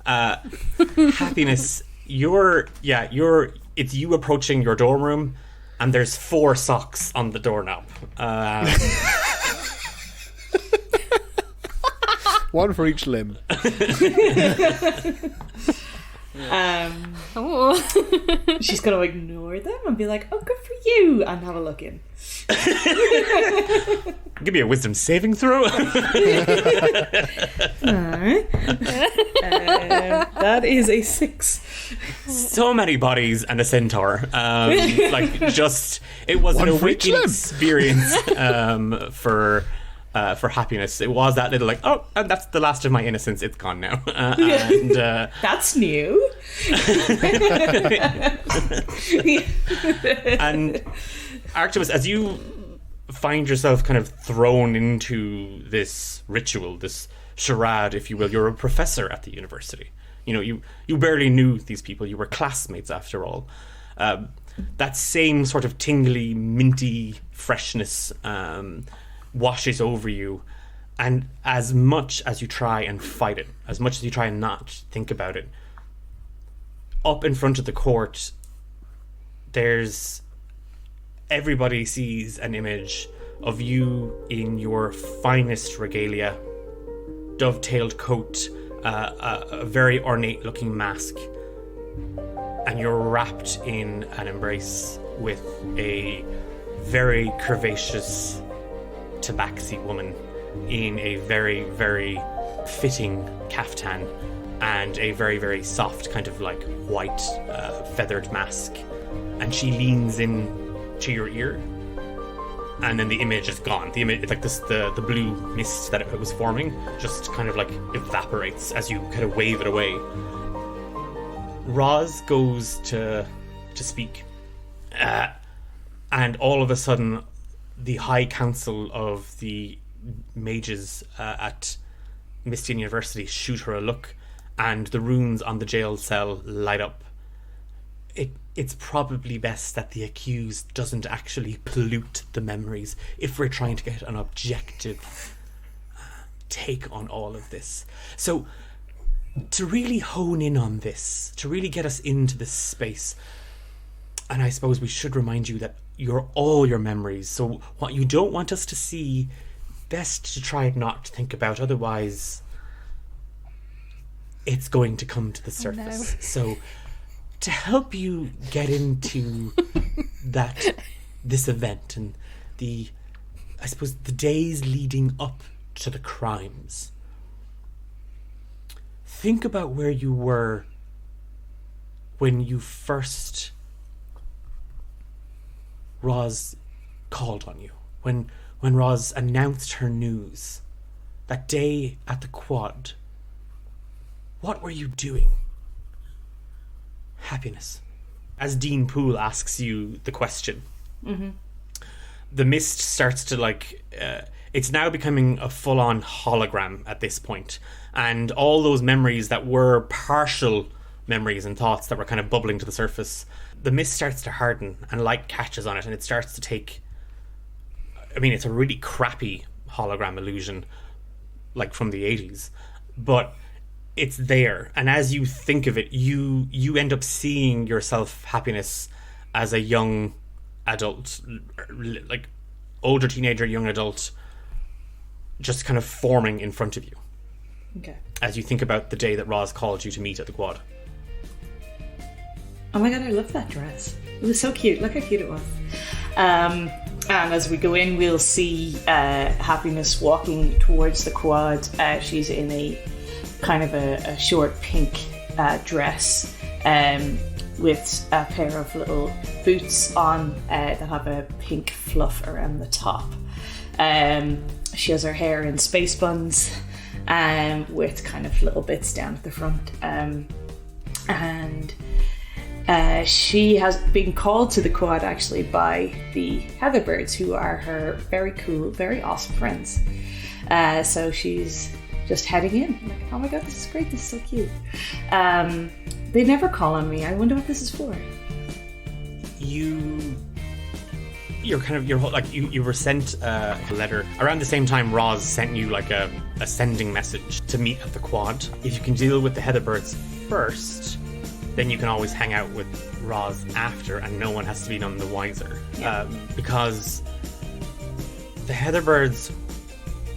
Happiness, it's you approaching your dorm room, and there's 4 socks on the doorknob. One for each limb. She's gonna ignore them and be like, oh, good for you, and have a look in. Give me a wisdom saving throw. That is a 6. So many bodies and a centaur. It was One an for each awakening limb. experience for Happiness. It was that little and that's the last of my innocence. It's gone now. That's new. And Arktimus, as you find yourself kind of thrown into this ritual, this charade, if you will, you're a professor at the university. You barely knew these people. You were classmates after all. That same sort of tingly, minty freshness washes over you, and as much as you try and fight it, as much as you try and not think about it, up in front of the court, everybody sees an image of you in your finest regalia, dovetailed coat, a very ornate looking mask, and you're wrapped in an embrace with a very curvaceous tabaxi woman in a very, very fitting caftan and a very, very soft kind of like white feathered mask. And she leans in to your ear, and then the image is gone. The image, it's like this, the blue mist that it was forming just kind of like evaporates as you kind of wave it away. Roz goes to speak, and all of a sudden the High Council of the mages at Mystien University shoot her a look, and the runes on the jail cell light up. It's probably best that the accused doesn't actually pollute the memories if we're trying to get an objective take on all of this. So, to really hone in on this, to really get us into this space, and I suppose we should remind you that you're all your memories, so what you don't want us to see, best to try not to think about, otherwise it's going to come to the surface. So to help you get into this event and I suppose the days leading up to the crimes, think about where you were when you first Roz called on you, when Roz announced her news that day at the quad. What were you doing? Happiness. As Dean Poole asks you the question, the mist starts to it's now becoming a full-on hologram at this point, and all those memories that were partial memories and thoughts that were kind of bubbling to the surface, the mist starts to harden and light catches on it, and it starts to take, it's a really crappy hologram illusion, like from the 80s, but it's there, and as you think of it, you end up seeing yourself, Happiness, as a young adult, like older teenager, young adult, just kind of forming in front of you. Okay. As you think about the day that Roz called you to meet at the quad. Oh my god, I love that dress. It was so cute. Look how cute it was. And as we go in, we'll see Happiness walking towards the quad. She's in a kind of a short pink dress with a pair of little boots on that have a pink fluff around the top. She has her hair in space buns with kind of little bits down at the front. And she has been called to the quad actually by the Heatherbirds, who are her very cool, very awesome friends. So she's just heading in. I'm like, oh my god, this is great, this is so cute. They never call on me. I wonder what this is for. You were sent a letter around the same time Roz sent you like a sending message to meet at the quad. If you can deal with the Heatherbirds first, then you can always hang out with Roz after, and no one has to be none the wiser. Yeah. Because the Heatherbirds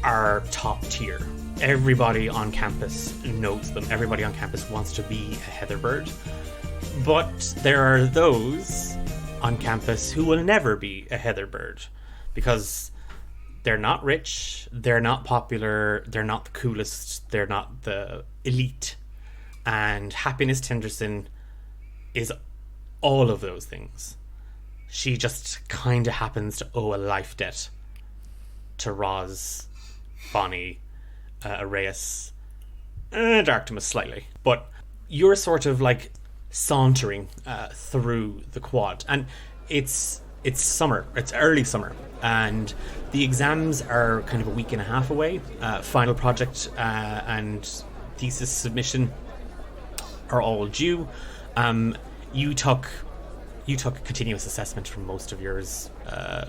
are top tier. Everybody on campus knows them. Everybody on campus wants to be a Heatherbird. But there are those on campus who will never be a Heatherbird because they're not rich, they're not popular, they're not the coolest, they're not the elite. And Happiness Tinderson is all of those things. She just kind of happens to owe a life debt to Roz, Bonnie, Araeus, and Arktimus slightly. But you're sort of like sauntering through the quad, and it's summer, it's early summer, and the exams are kind of a week and a half away. Final project and thesis submission are all due. You took continuous assessment from most of yours,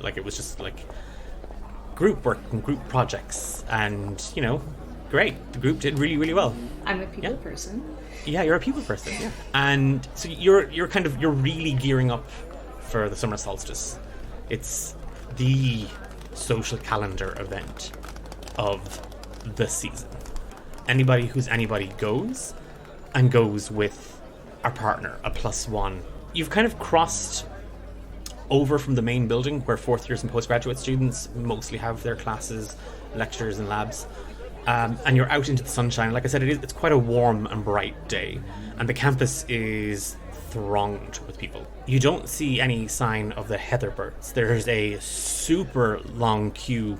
like it was just like group work and group projects, and great, the group did really, really well. I'm a people person. Yeah, you're a people person. Yeah. And so you're really gearing up for the summer solstice. It's the social calendar event of the season. Anybody who's anybody goes, and goes with a partner, a +1. You've kind of crossed over from the main building where fourth years and postgraduate students mostly have their classes, lectures and labs. And you're out into the sunshine. Like I said, it's quite a warm and bright day, and the campus is thronged with people. You don't see any sign of the heatherbirds. There's a super long queue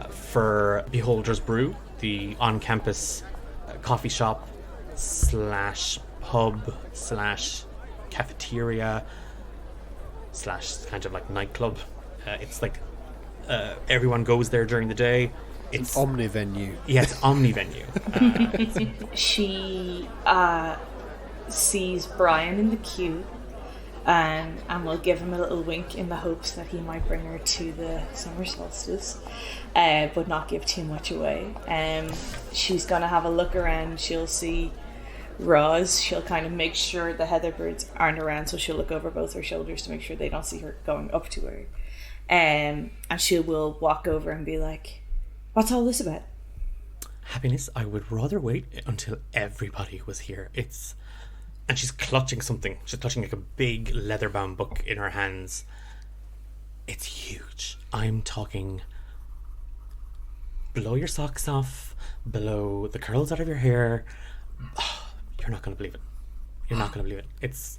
for Beholder's Brew, the on-campus coffee shop / pub / cafeteria / kind of like nightclub. It's like everyone goes there during the day. It's Omni venue. Yes, Omni venue. She sees Brian in the queue and will give him a little wink in the hopes that he might bring her to the summer solstice, but not give too much away. She's going to have a look around. She'll see Roz. She'll kind of make sure the heatherbirds aren't around, so she'll look over both her shoulders to make sure they don't see her going up to her. And she will walk over and be like, "What's all this about?" Happiness, I would rather wait until everybody was here. And she's clutching something. She's clutching like a big leather-bound book in her hands. It's huge. I'm talking blow your socks off, blow the curls out of your hair. Oh, you're not going to believe it. You're not going to believe it. It's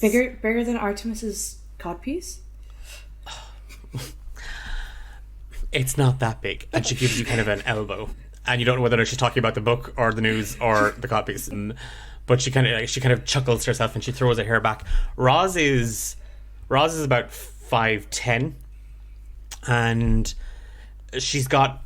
bigger than Arktimus's codpiece? It's not that big. And she gives you kind of an elbow. And you don't know whether she's talking about the book or the news or the codpiece. But she kind of chuckles to herself and she throws her hair back. Roz is about 5'10", and she's got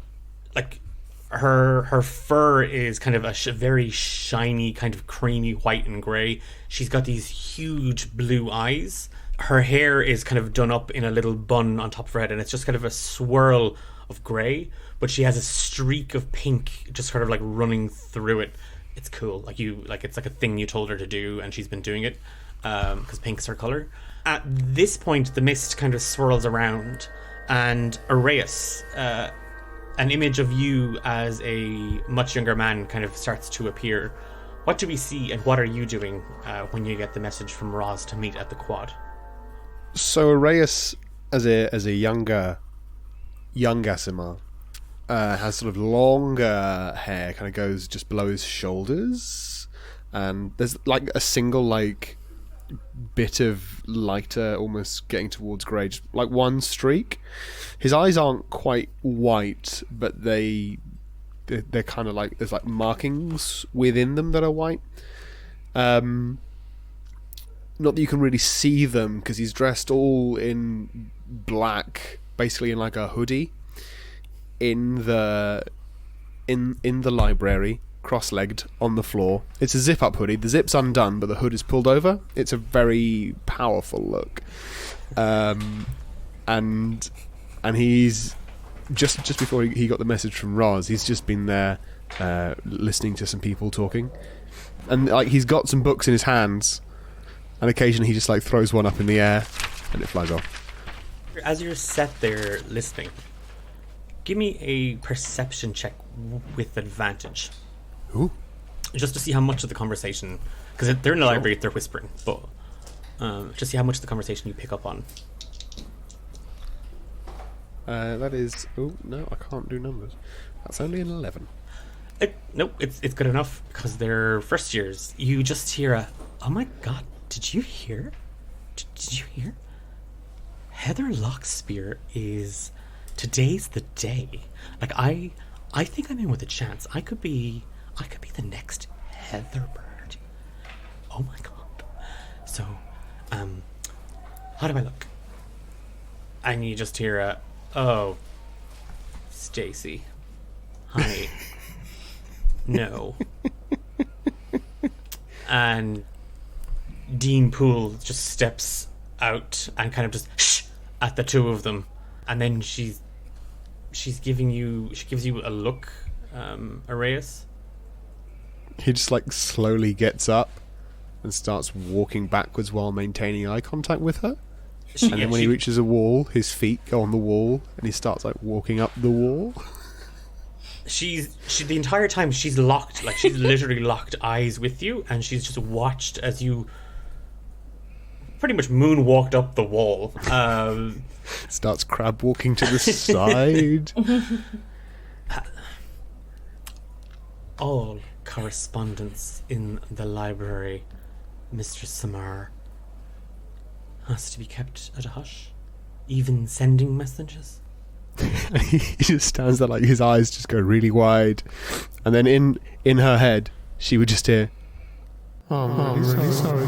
like her fur is kind of a very shiny, kind of creamy white and grey. She's got these huge blue eyes. Her hair is kind of done up in a little bun on top of her head, and it's just kind of a swirl of grey, but she has a streak of pink just sort of like running through it. It's cool. It's like a thing you told her to do, and she's been doing it because pink's her colour. At this point, the mist kind of swirls around, and Araeus, an image of you as a much younger man kind of starts to appear. What do we see, and what are you doing when you get the message from Roz to meet at the quad? So Araeus, as a younger Simar, has sort of longer hair, kind of goes just below his shoulders, and there's like a single like bit of lighter, almost getting towards grey, just like one streak. His eyes aren't quite white, but they're kind of like, there's like markings within them that are white. Not that you can really see them because he's dressed all in black, basically in like a hoodie, in the library, cross-legged on the floor. It's a zip-up hoodie. The zip's undone, but the hood is pulled over. It's a very powerful look, and he's just before he got the message from Roz, he's just been there listening to some people talking, and like he's got some books in his hands. And occasionally he just like throws one up in the air and it flies off. As you're sat there listening, give me a perception check with advantage. Ooh. Just to see how much of the conversation, because they're in the library, they're whispering, but just see how much of the conversation you pick up on. That is... Oh, no, I can't do numbers. That's only an 11. Nope, it's good enough because they're first years. You just hear a, "Oh my god, did you hear? Did you hear? Heather Lockspear is... Today's the day. Like, I think I'm in with a chance. I could be the next Heatherbird. Oh my god. So, how do I look?" And you just hear a, "Oh, Stacy, honey, no." And Dean Poole just steps out and kind of just shh at the two of them, and then she gives you a look, Araeus. He just like slowly gets up and starts walking backwards while maintaining eye contact with her. And then when he reaches a wall, his feet go on the wall and he starts like walking up the wall. She the entire time she's locked, like she's literally locked eyes with you, and she's just watched as you pretty much moonwalked up the wall. Starts crab walking to the side. All correspondence in the library, Mistress Samar, has to be kept at a hush. Even sending messages. He just stands there, like his eyes just go really wide, and then in her head she would just hear, "Oh, I'm really sorry."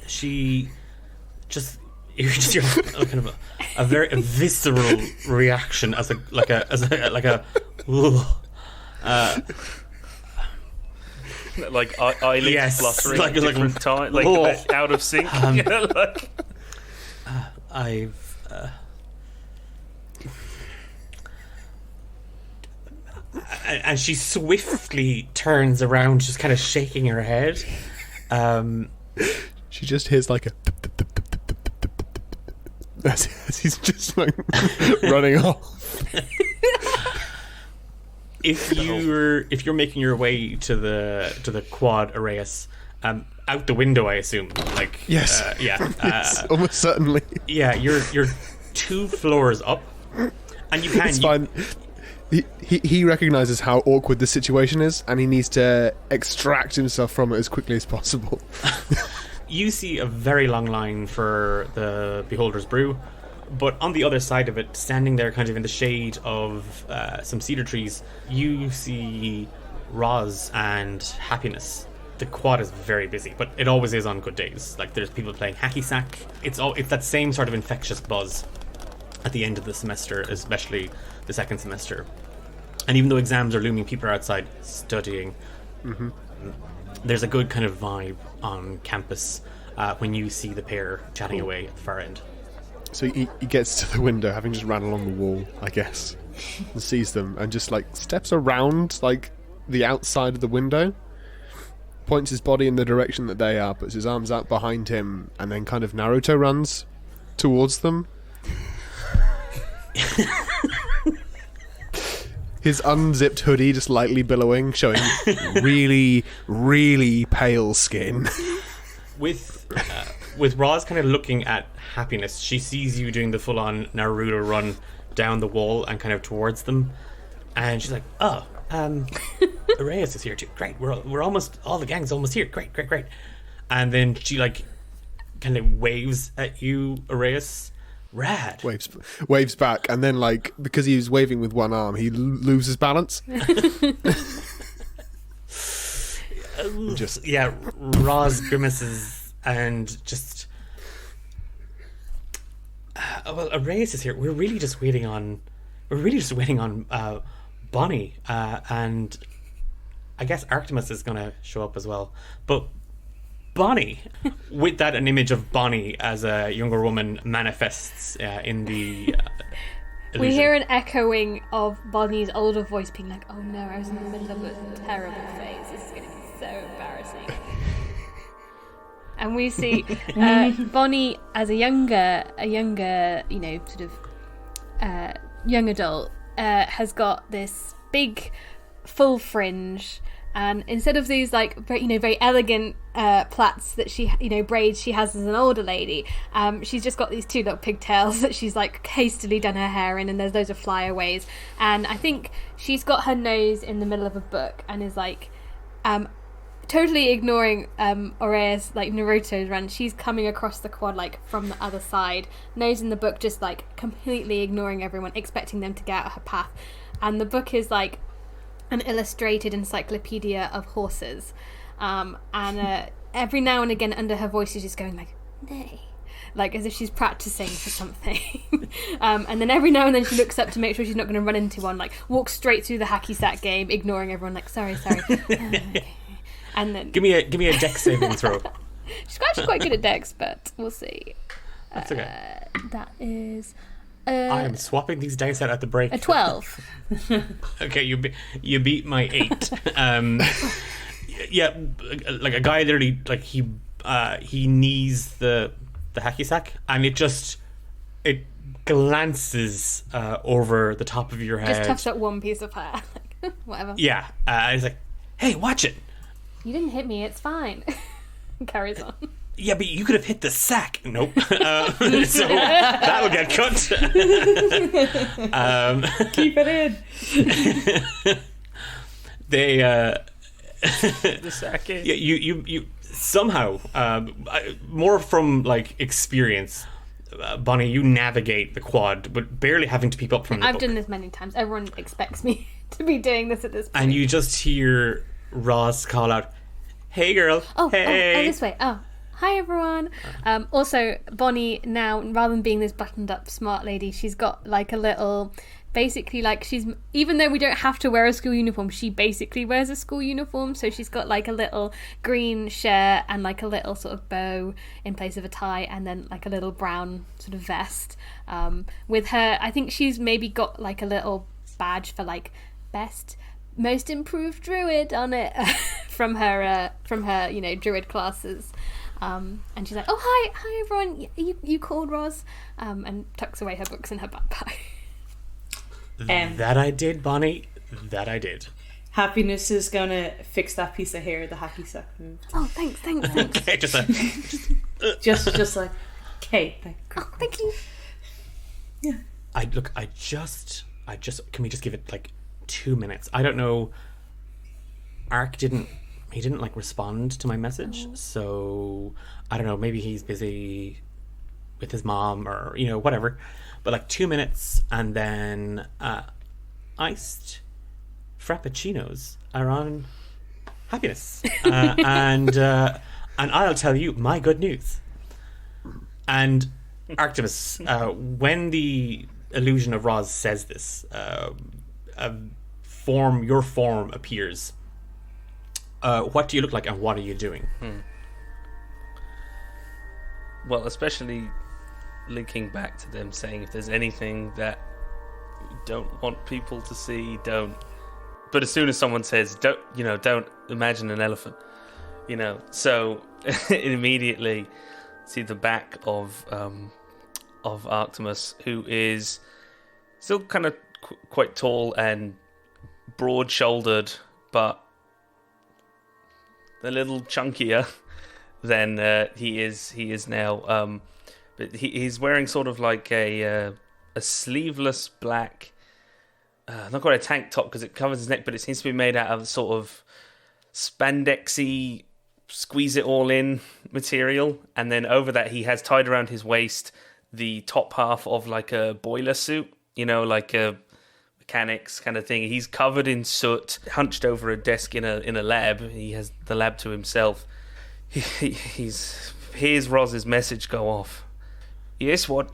She just you just hear a kind of a very visceral reaction as a like eyelids Yes, fluttering like- at different time, like Oh. a bit out of sync. Like, I've and she swiftly turns around, just kind of shaking her head. She just hears like a as he's just like running off. If you're making your way to the quad, Araeus, out the window, I assume. Like Yes. Yes, almost certainly. Yeah, you're 2 floors up, and you can. It's fine. He recognizes how awkward the situation is, and he needs to extract himself from it as quickly as possible. You see a very long line for the Beholder's Brew, but on the other side of it, standing there kind of in the shade of some cedar trees, you see Roz and Happiness. The quad is very busy, but it always is on good days. Like, there's people playing hacky sack. It's that same sort of infectious buzz at the end of the semester, especially the second semester. And even though exams are looming, people are outside studying. Mm-hmm. There's a good kind of vibe on campus when you see the pair chatting away at the far end. So he gets to the window, having just ran along the wall, I guess, and sees them, and just like steps around like the outside of the window, points his body in the direction that they are, puts his arms out behind him, and then kind of Naruto runs towards them. His unzipped hoodie just lightly billowing, showing really, really pale skin. With Roz kind of looking at Happiness, she sees you doing the full-on Naruto run down the wall and kind of towards them, and she's like, "Oh, Araeus is here too. Great, we're almost, all the gang's almost here. Great." And then she like kind of waves at you, Araeus. Rad. Waves back, and then like because he was waving with one arm, he loses balance. Roz grimaces and just. Well, Araeus is here. We're really just waiting on Bonnie, and I guess Arktimus is going to show up as well. But Bonnie, with that, an image of Bonnie as a younger woman manifests in the illusion. We hear an echoing of Bonnie's older voice being like, "Oh no, I was in the middle of a terrible phase. This is going to be so embarrassing." And we see Bonnie as a younger, sort of young adult, has got this big, full fringe. And instead of these like very elegant plaits that she braids she has as an older lady, she's just got these 2 little pigtails that she's like hastily done her hair in, and there's loads of flyaways. And I think she's got her nose in the middle of a book and is like totally ignoring Araeus, like Naruto's run. She's coming across the quad like from the other side, nose in the book, just like completely ignoring everyone, expecting them to get out of her path. And the book is like an illustrated encyclopedia of horses, and every now and again under her voice she's just going like, "Nay," like as if she's practicing for something. And then every now and then she looks up to make sure she's not going to run into one, like walks straight through the hacky sack game, ignoring everyone, like sorry. Okay. And then give me a dex saving throw. She's actually quite good at dex, but we'll see. That's okay. That is I am swapping these dice out at the break. a 12. Okay, you beat my 8. Yeah, like a guy literally like he knees the hacky sack, and it glances over the top of your head. Just touched up one piece of hair, like whatever. Yeah, he's like, "Hey, watch it." You didn't hit me. It's fine. Carries on. Yeah, but you could have hit the sack. Nope. So that'll get cut. Keep it in. They The sack in. yeah, you somehow more from like experience, Bonnie, you navigate the quad, but barely having to peep up from the I've book. done this many times. Everyone expects me to be doing this at this point. And you just hear Roz call out, "Hey, girl! Oh, hey!" this way. Oh, hi everyone. Also, Bonnie now, rather than being this buttoned-up smart lady, she's got like a little. Basically, like she's, even though we don't have to wear a school uniform, she basically wears a school uniform. So she's got like a little green shirt and like a little sort of bow in place of a tie, and then like a little brown sort of vest. With her, I think she's maybe got like a little badge for like most improved druid on it from her druid classes. And she's like, "Oh, hi everyone. You called Roz?" And tucks away her books in her backpack. That I did, Bonnie. That I did. Happiness is gonna fix that piece of hair the hacky sack moved. Oh, thanks. Okay, Just like, okay, thank you. Oh, thank you. Yeah. I just can we just give it like 2 minutes? I don't know. Ark didn't like respond to my message, so I don't know, maybe he's busy with his mom or whatever. But like 2 minutes, and then iced frappuccinos are on Happiness, and I'll tell you my good news. And Arktimus, when the illusion of Roz says this, your form appears. What do you look like, and what are you doing? Well, especially linking back to them saying if there's anything that you don't want people to see, don't. But as soon as someone says don't imagine an elephant, so immediately see the back of Arktimus, who is still kind of quite tall and broad-shouldered, but a little chunkier than he is now. But he's wearing sort of like a sleeveless black, not quite a tank top because it covers his neck, but it seems to be made out of sort of spandexy, squeeze it all in material. And then over that, he has tied around his waist the top half of like a boiler suit, like a mechanics kind of thing. He's covered in soot, hunched over a desk in a lab. He has the lab to himself. Hears Roz's message go off. Yes, what's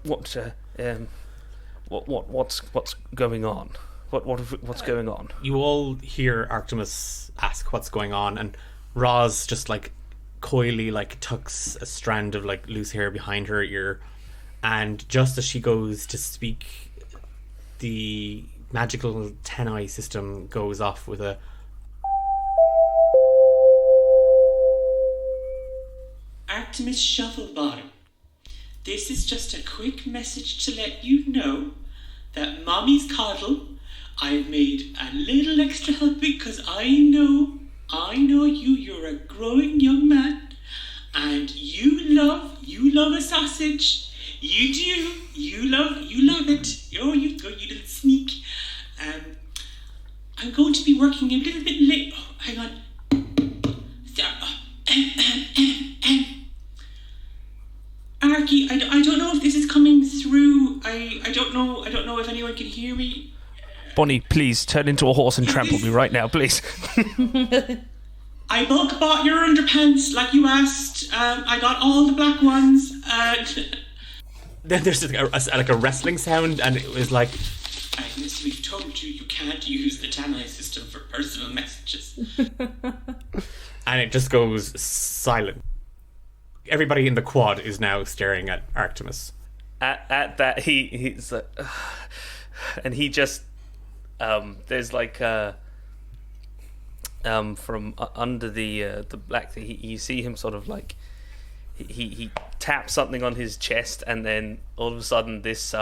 going on? What's going on? You all hear Arktimus ask what's going on, and Roz just like coyly like tucks a strand of like loose hair behind her ear, and just as she goes to speak, the magical 10-eye system goes off with a Arktimus Shufflebawtam. This is just a quick message to let you know that Mommy's coddle, I've made a little extra help because I know you're a growing young man, and you love a sausage. You do. You love it. Oh, you go, you little sneak. I'm going to be working a little bit late. Oh, hang on. Arky, I don't know if this is coming through. I don't know if anyone can hear me. Bonnie, please turn into a horse and trample me right now, please. I bulk bought your underpants like you asked. I got all the black ones. then there's like a wrestling sound, and it was like, Agnes, we've told you can't use the 10-eye system for personal messages. and it just goes silent. Everybody in the quad is now staring at Arktimus. At that, he's like, and he just there's like from under the black thing, you see him sort of like he taps something on his chest, and then all of a sudden this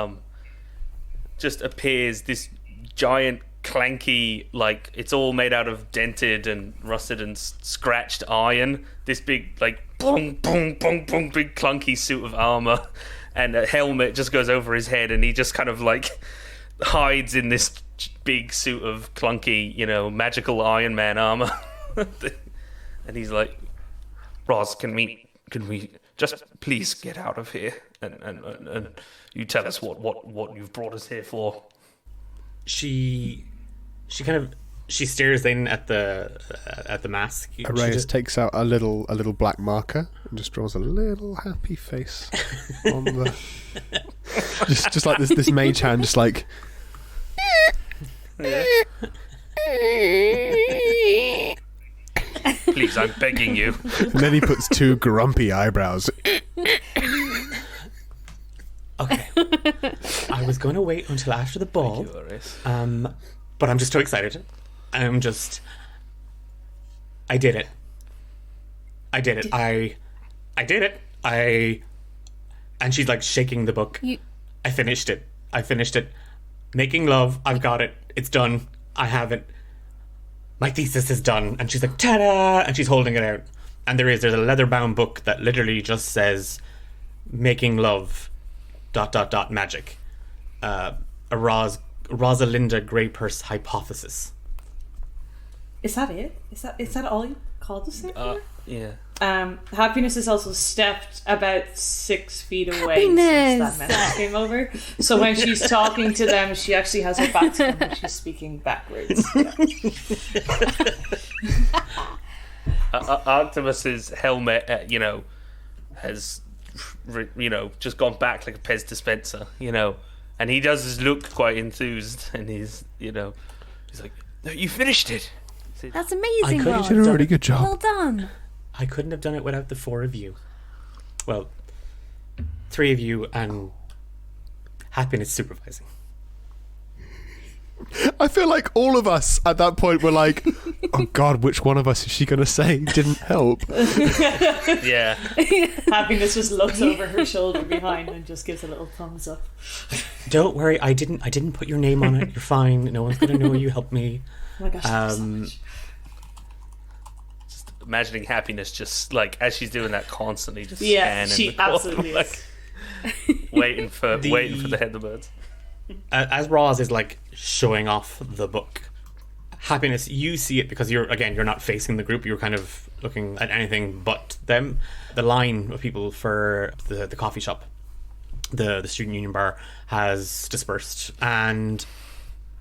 just appears this giant clanky, like it's all made out of dented and rusted and scratched iron, this big like boom, boom, boom, boom, big clunky suit of armor, and a helmet just goes over his head, and he just kind of like hides in this big suit of clunky, magical Iron Man armor. And he's like, Roz, can we just please get out of here, and you tell us what you've brought us here for. She stares in at the mask. Araeus takes out a little black marker and just draws a little happy face on the just like this mage hand, just like. Please, I'm begging you. And then he puts two grumpy eyebrows. Okay. I was going to wait until after the ball, but I'm just too excited. I did it. I did it. And she's like shaking the book. I finished it. Making love. I've got it. It's done. I have it. My thesis is done. And she's like, ta-da! And she's holding it out. And there's a leather-bound book that literally just says, making love, ... magic. A Rosalinda Graypurse hypothesis. Is that it? Is that all you called this thing? Yeah. Happiness has also stepped about 6 feet away Happiness! since that message came over. So when she's talking to them, she actually has her back to them and she's speaking backwards. Arktimus's helmet, has, just gone back like a Pez dispenser, and he does look quite enthused, and he's like, no, you finished it. That's amazing, couldn't Roz. You did a really good job. Well done. I couldn't have done it without the 4 of you. Well, 3 of you and Happiness supervising. I feel like all of us at that point were like, oh God, which one of us is she going to say didn't help? Yeah. Happiness just looks over her shoulder behind and just gives a little thumbs up. Don't worry, I didn't put your name on it. You're fine. No one's going to know you helped me. Oh my gosh, thank you so much. Just imagining Happiness just like as she's doing that constantly just Yeah, scanning she the corner, absolutely like, is. waiting for the Heatherbirds. As Roz is like showing off the book, Happiness, you see it because you're not facing the group. You're kind of looking at anything but them. The line of people for the coffee shop, the student union bar, has dispersed, and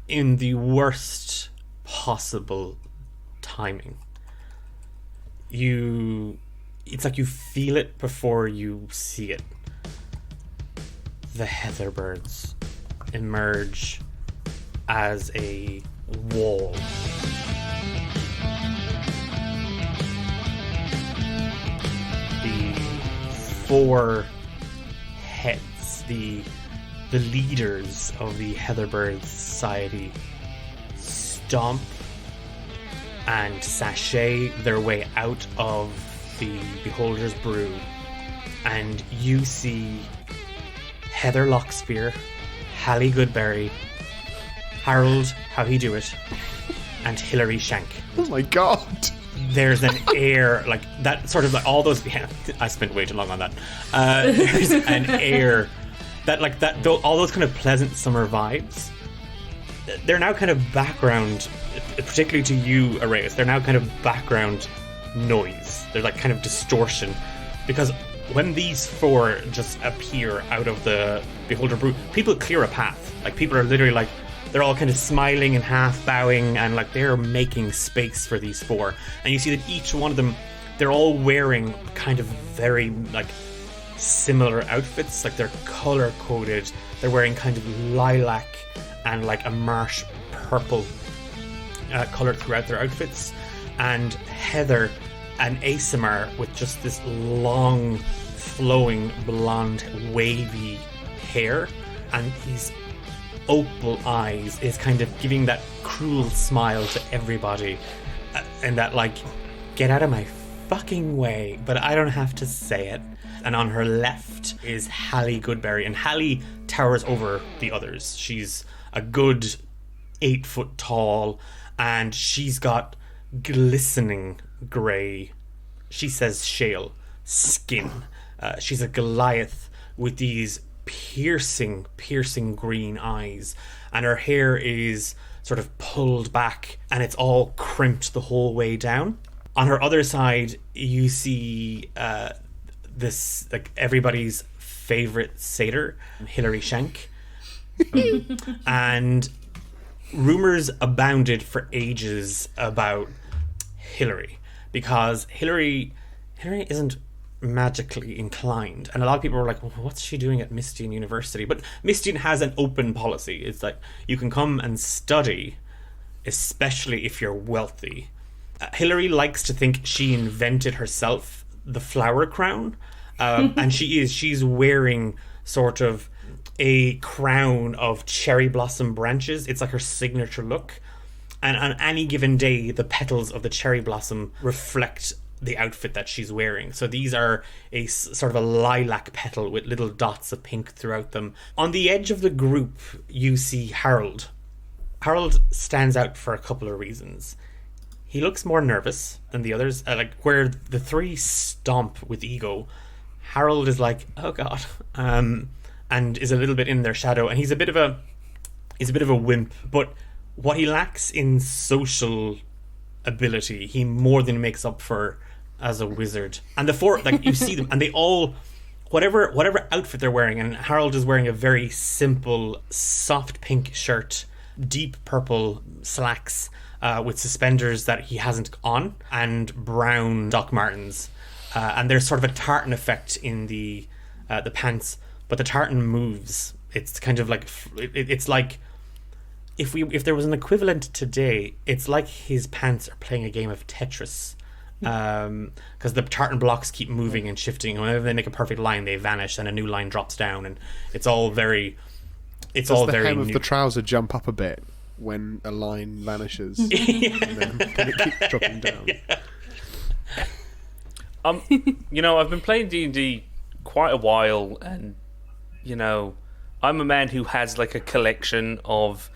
in the worst possible timing, it's like you feel it before you see it. The Heatherbirds emerge as a wall. The 4 heads, the leaders of the Heatherbird Society, stomp and sashay their way out of the Beholder's Brew, and you see Heather Lockspear, Hallie Goodberry, Harold How He Do It, and Hilary Shank. Oh my God. There's an air like that, sort of like all those. Yeah, I spent way too long on that. There's an air that, like that, all those kind of pleasant summer vibes. They're now kind of background, particularly to you, Araeus. They're now kind of background noise. They're like kind of distortion, because when these 4 just appear out of the Beholder Brew, people clear a path. Like, people are literally like, they're all kind of smiling and half bowing, and like they're making space for these 4. And you see that each one of them, they're all wearing kind of very like similar outfits. Like, they're color coded. They're wearing kind of lilac and like a marsh purple color throughout their outfits. And Heather and Asimar with just this long, flowing, blonde, wavy hair, and his opal eyes is kind of giving that cruel smile to everybody, and that like, get out of my fucking way, but I don't have to say it. And on her left is Hallie Goodberry, and Hallie towers over the others. She's a good 8 foot tall, and she's got glistening grey, she says shale, skin. She's a Goliath with these piercing green eyes, and her hair is sort of pulled back and it's all crimped the whole way down. On her other side, you see this, like, everybody's favorite satyr, Hilary Shank. And rumors abounded for ages about Hilary, because Hilary isn't magically inclined, and a lot of people were like, well, what's she doing at Mystien University? But Mystien has an open policy. It's like, you can come and study, especially if you're wealthy. Hilary likes to think she invented herself the flower crown, and she's wearing sort of a crown of cherry blossom branches. It's like her signature look, and on any given day the petals of the cherry blossom reflect the outfit that she's wearing. So these are a sort of a lilac petal with little dots of pink throughout them. On the edge of the group, you see Harold. Harold stands out for a couple of reasons. He looks more nervous than the others. Like, where the three stomp with ego, Harold is like, oh god, and is a little bit in their shadow. And he's a bit of a wimp. But what he lacks in social ability, he more than makes up for as a wizard. And the four, like, you see them, and they all, whatever outfit they're wearing, and Harold is wearing a very simple, soft pink shirt, deep purple slacks, with suspenders that he hasn't on, and brown Doc Martens. And there's sort of a tartan effect in the pants, but the tartan moves. It's kind of like, it's like, if there was an equivalent today, it's like his pants are playing a game of Tetris, because the tartan blocks keep moving and shifting. Whenever they make a perfect line, they vanish and a new line drops down, and it's all very. Does the hem of the trouser jump up a bit when a line vanishes, and then it keeps dropping down? I've been playing D&D quite a while, and I'm a man who has like a collection of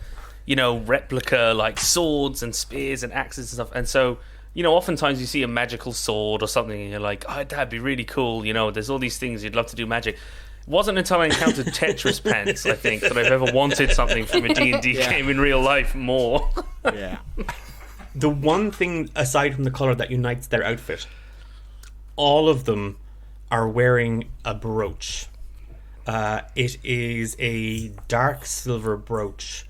replica like swords and spears and axes and stuff. And so, oftentimes you see a magical sword or something and you're like, oh, that'd be really cool. There's all these things you'd love to do magic. It wasn't until I encountered Tetris pants, I think, that I've ever wanted something from a D&D game in real life more. Yeah. The one thing, aside from the colour, that unites their outfit, all of them are wearing a brooch. It is a dark silver brooch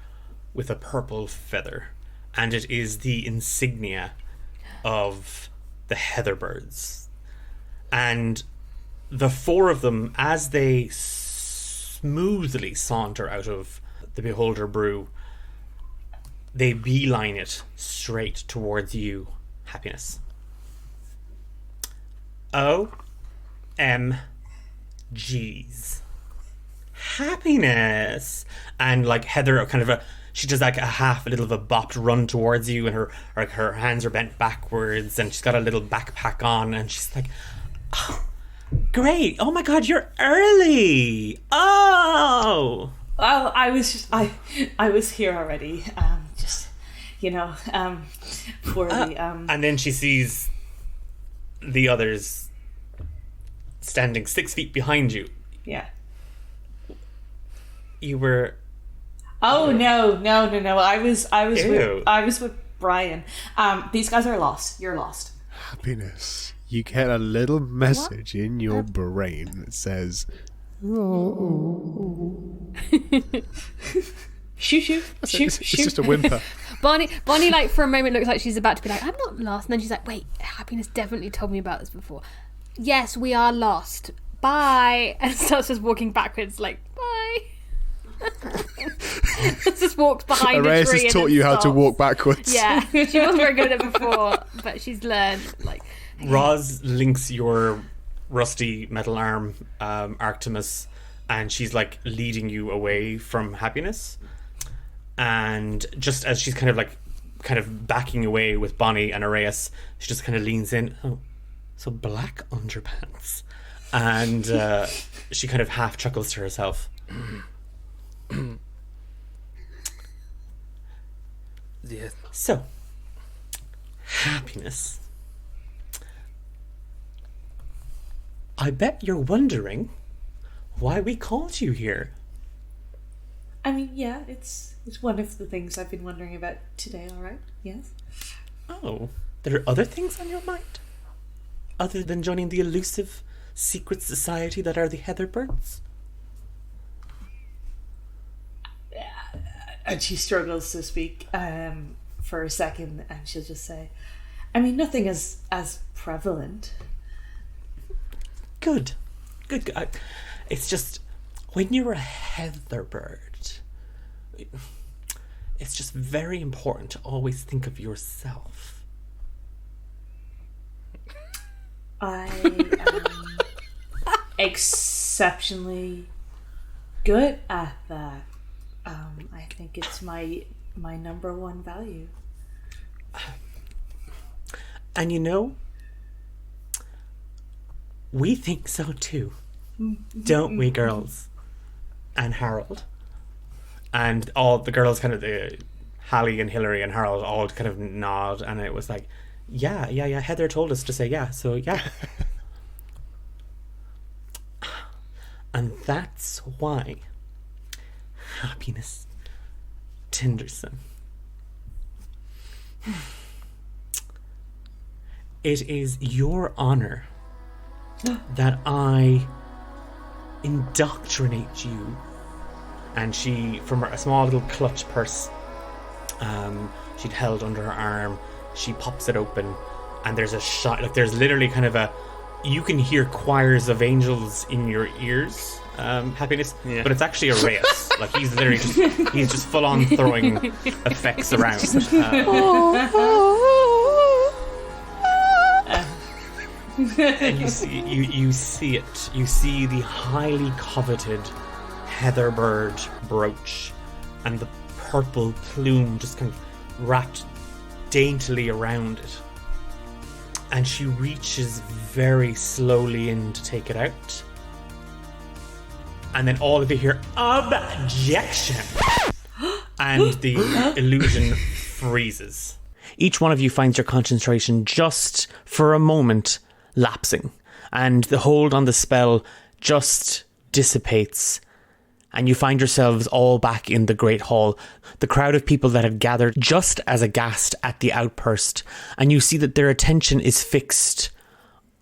with a purple feather, and it is the insignia of the Heatherbirds. And the four of them, as they smoothly saunter out of the Beholder Brew, they beeline it straight towards you, Happiness. OMGs. Happiness. And like Heather kind of she does like a little of a bopped run towards you, and her hands are bent backwards, and she's got a little backpack on, and she's like, oh, great, oh my god, you're early. Oh, I was here already, poorly. And then she sees the others standing 6 feet behind you. Yeah. You were. Oh no! I was Ew. with Brian. These guys are lost. You're lost. Happiness. You get a little message in your brain that says, "Oh." Shoot. It's just a whimper. Bonnie, like, for a moment looks like she's about to be like, I'm not lost. And then she's like, wait, Happiness definitely told me about this before. Yes, we are lost. Bye. And starts just walking backwards, like, bye. Just walks behind Araeus a tree. has taught you how to walk backwards. Yeah, she wasn't very good at it before, but she's learned. Like, Roz links your rusty metal arm, Arktimus, and she's like leading you away from Happiness. And just as she's kind of backing away with Bonnie and Araeus, she just kind of leans in. Oh, so black underpants, and she kind of half chuckles to herself. Yeah. So, Happiness. I bet you're wondering why we called you here. I mean, yeah, it's one of the things I've been wondering about today, all right? Yes. Oh, there are other things on your mind? Other than joining the elusive secret society that are the Heatherbirds? And she struggles to speak for a second, and she'll just say, I mean, nothing as prevalent. Good. It's just, when you're a Heatherbird, it's just very important to always think of yourself. I am exceptionally good at that. I think it's my number one value. And you know, we think so too, don't we, girls? And Harold. And all the girls kind of, Hallie and Hillary and Harold all kind of nod, and it was like, yeah, Heather told us to say yeah, so yeah. And that's why Happiness Tinderson, it is your honor that I indoctrinate you. And she, from a small little clutch purse she'd held under her arm, she pops it open, and there's a shot, like there's literally kind of a, you can hear choirs of angels in your ears, Happiness, but it's actually Araeus. Like he's literally he's just full on throwing effects around. And you see it. You see the highly coveted Heatherbird brooch and the purple plume just kind of wrapped daintily around it. And she reaches very slowly in to take it out. And then all of you hear, objection! And the illusion freezes. Each one of you finds your concentration just for a moment lapsing. And the hold on the spell just dissipates. And you find yourselves all back in the Great Hall, the crowd of people that had gathered just as aghast at the outburst, and you see that their attention is fixed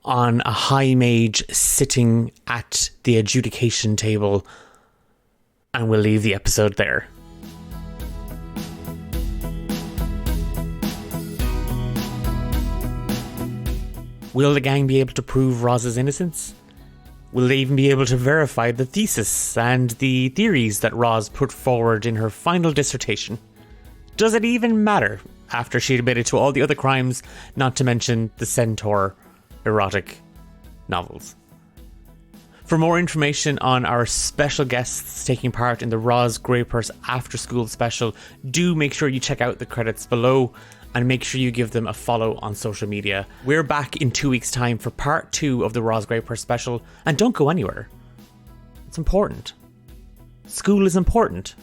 on a high mage sitting at the adjudication table, and we'll leave the episode there. Will the gang be able to prove Roz's innocence? Will they even be able to verify the thesis and the theories that Roz put forward in her final dissertation? Does it even matter after she admitted to all the other crimes, not to mention the Centaur erotic novels? For more information on our special guests taking part in the Roz Graypurse After School special, do make sure you check out the credits below and make sure you give them a follow on social media. We're back in 2 weeks' time for part 2 of the Roz Graypurse special, and don't go anywhere. It's important. School is important.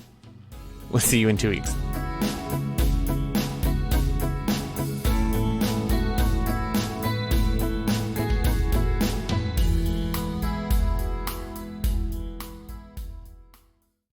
We'll see you in 2 weeks.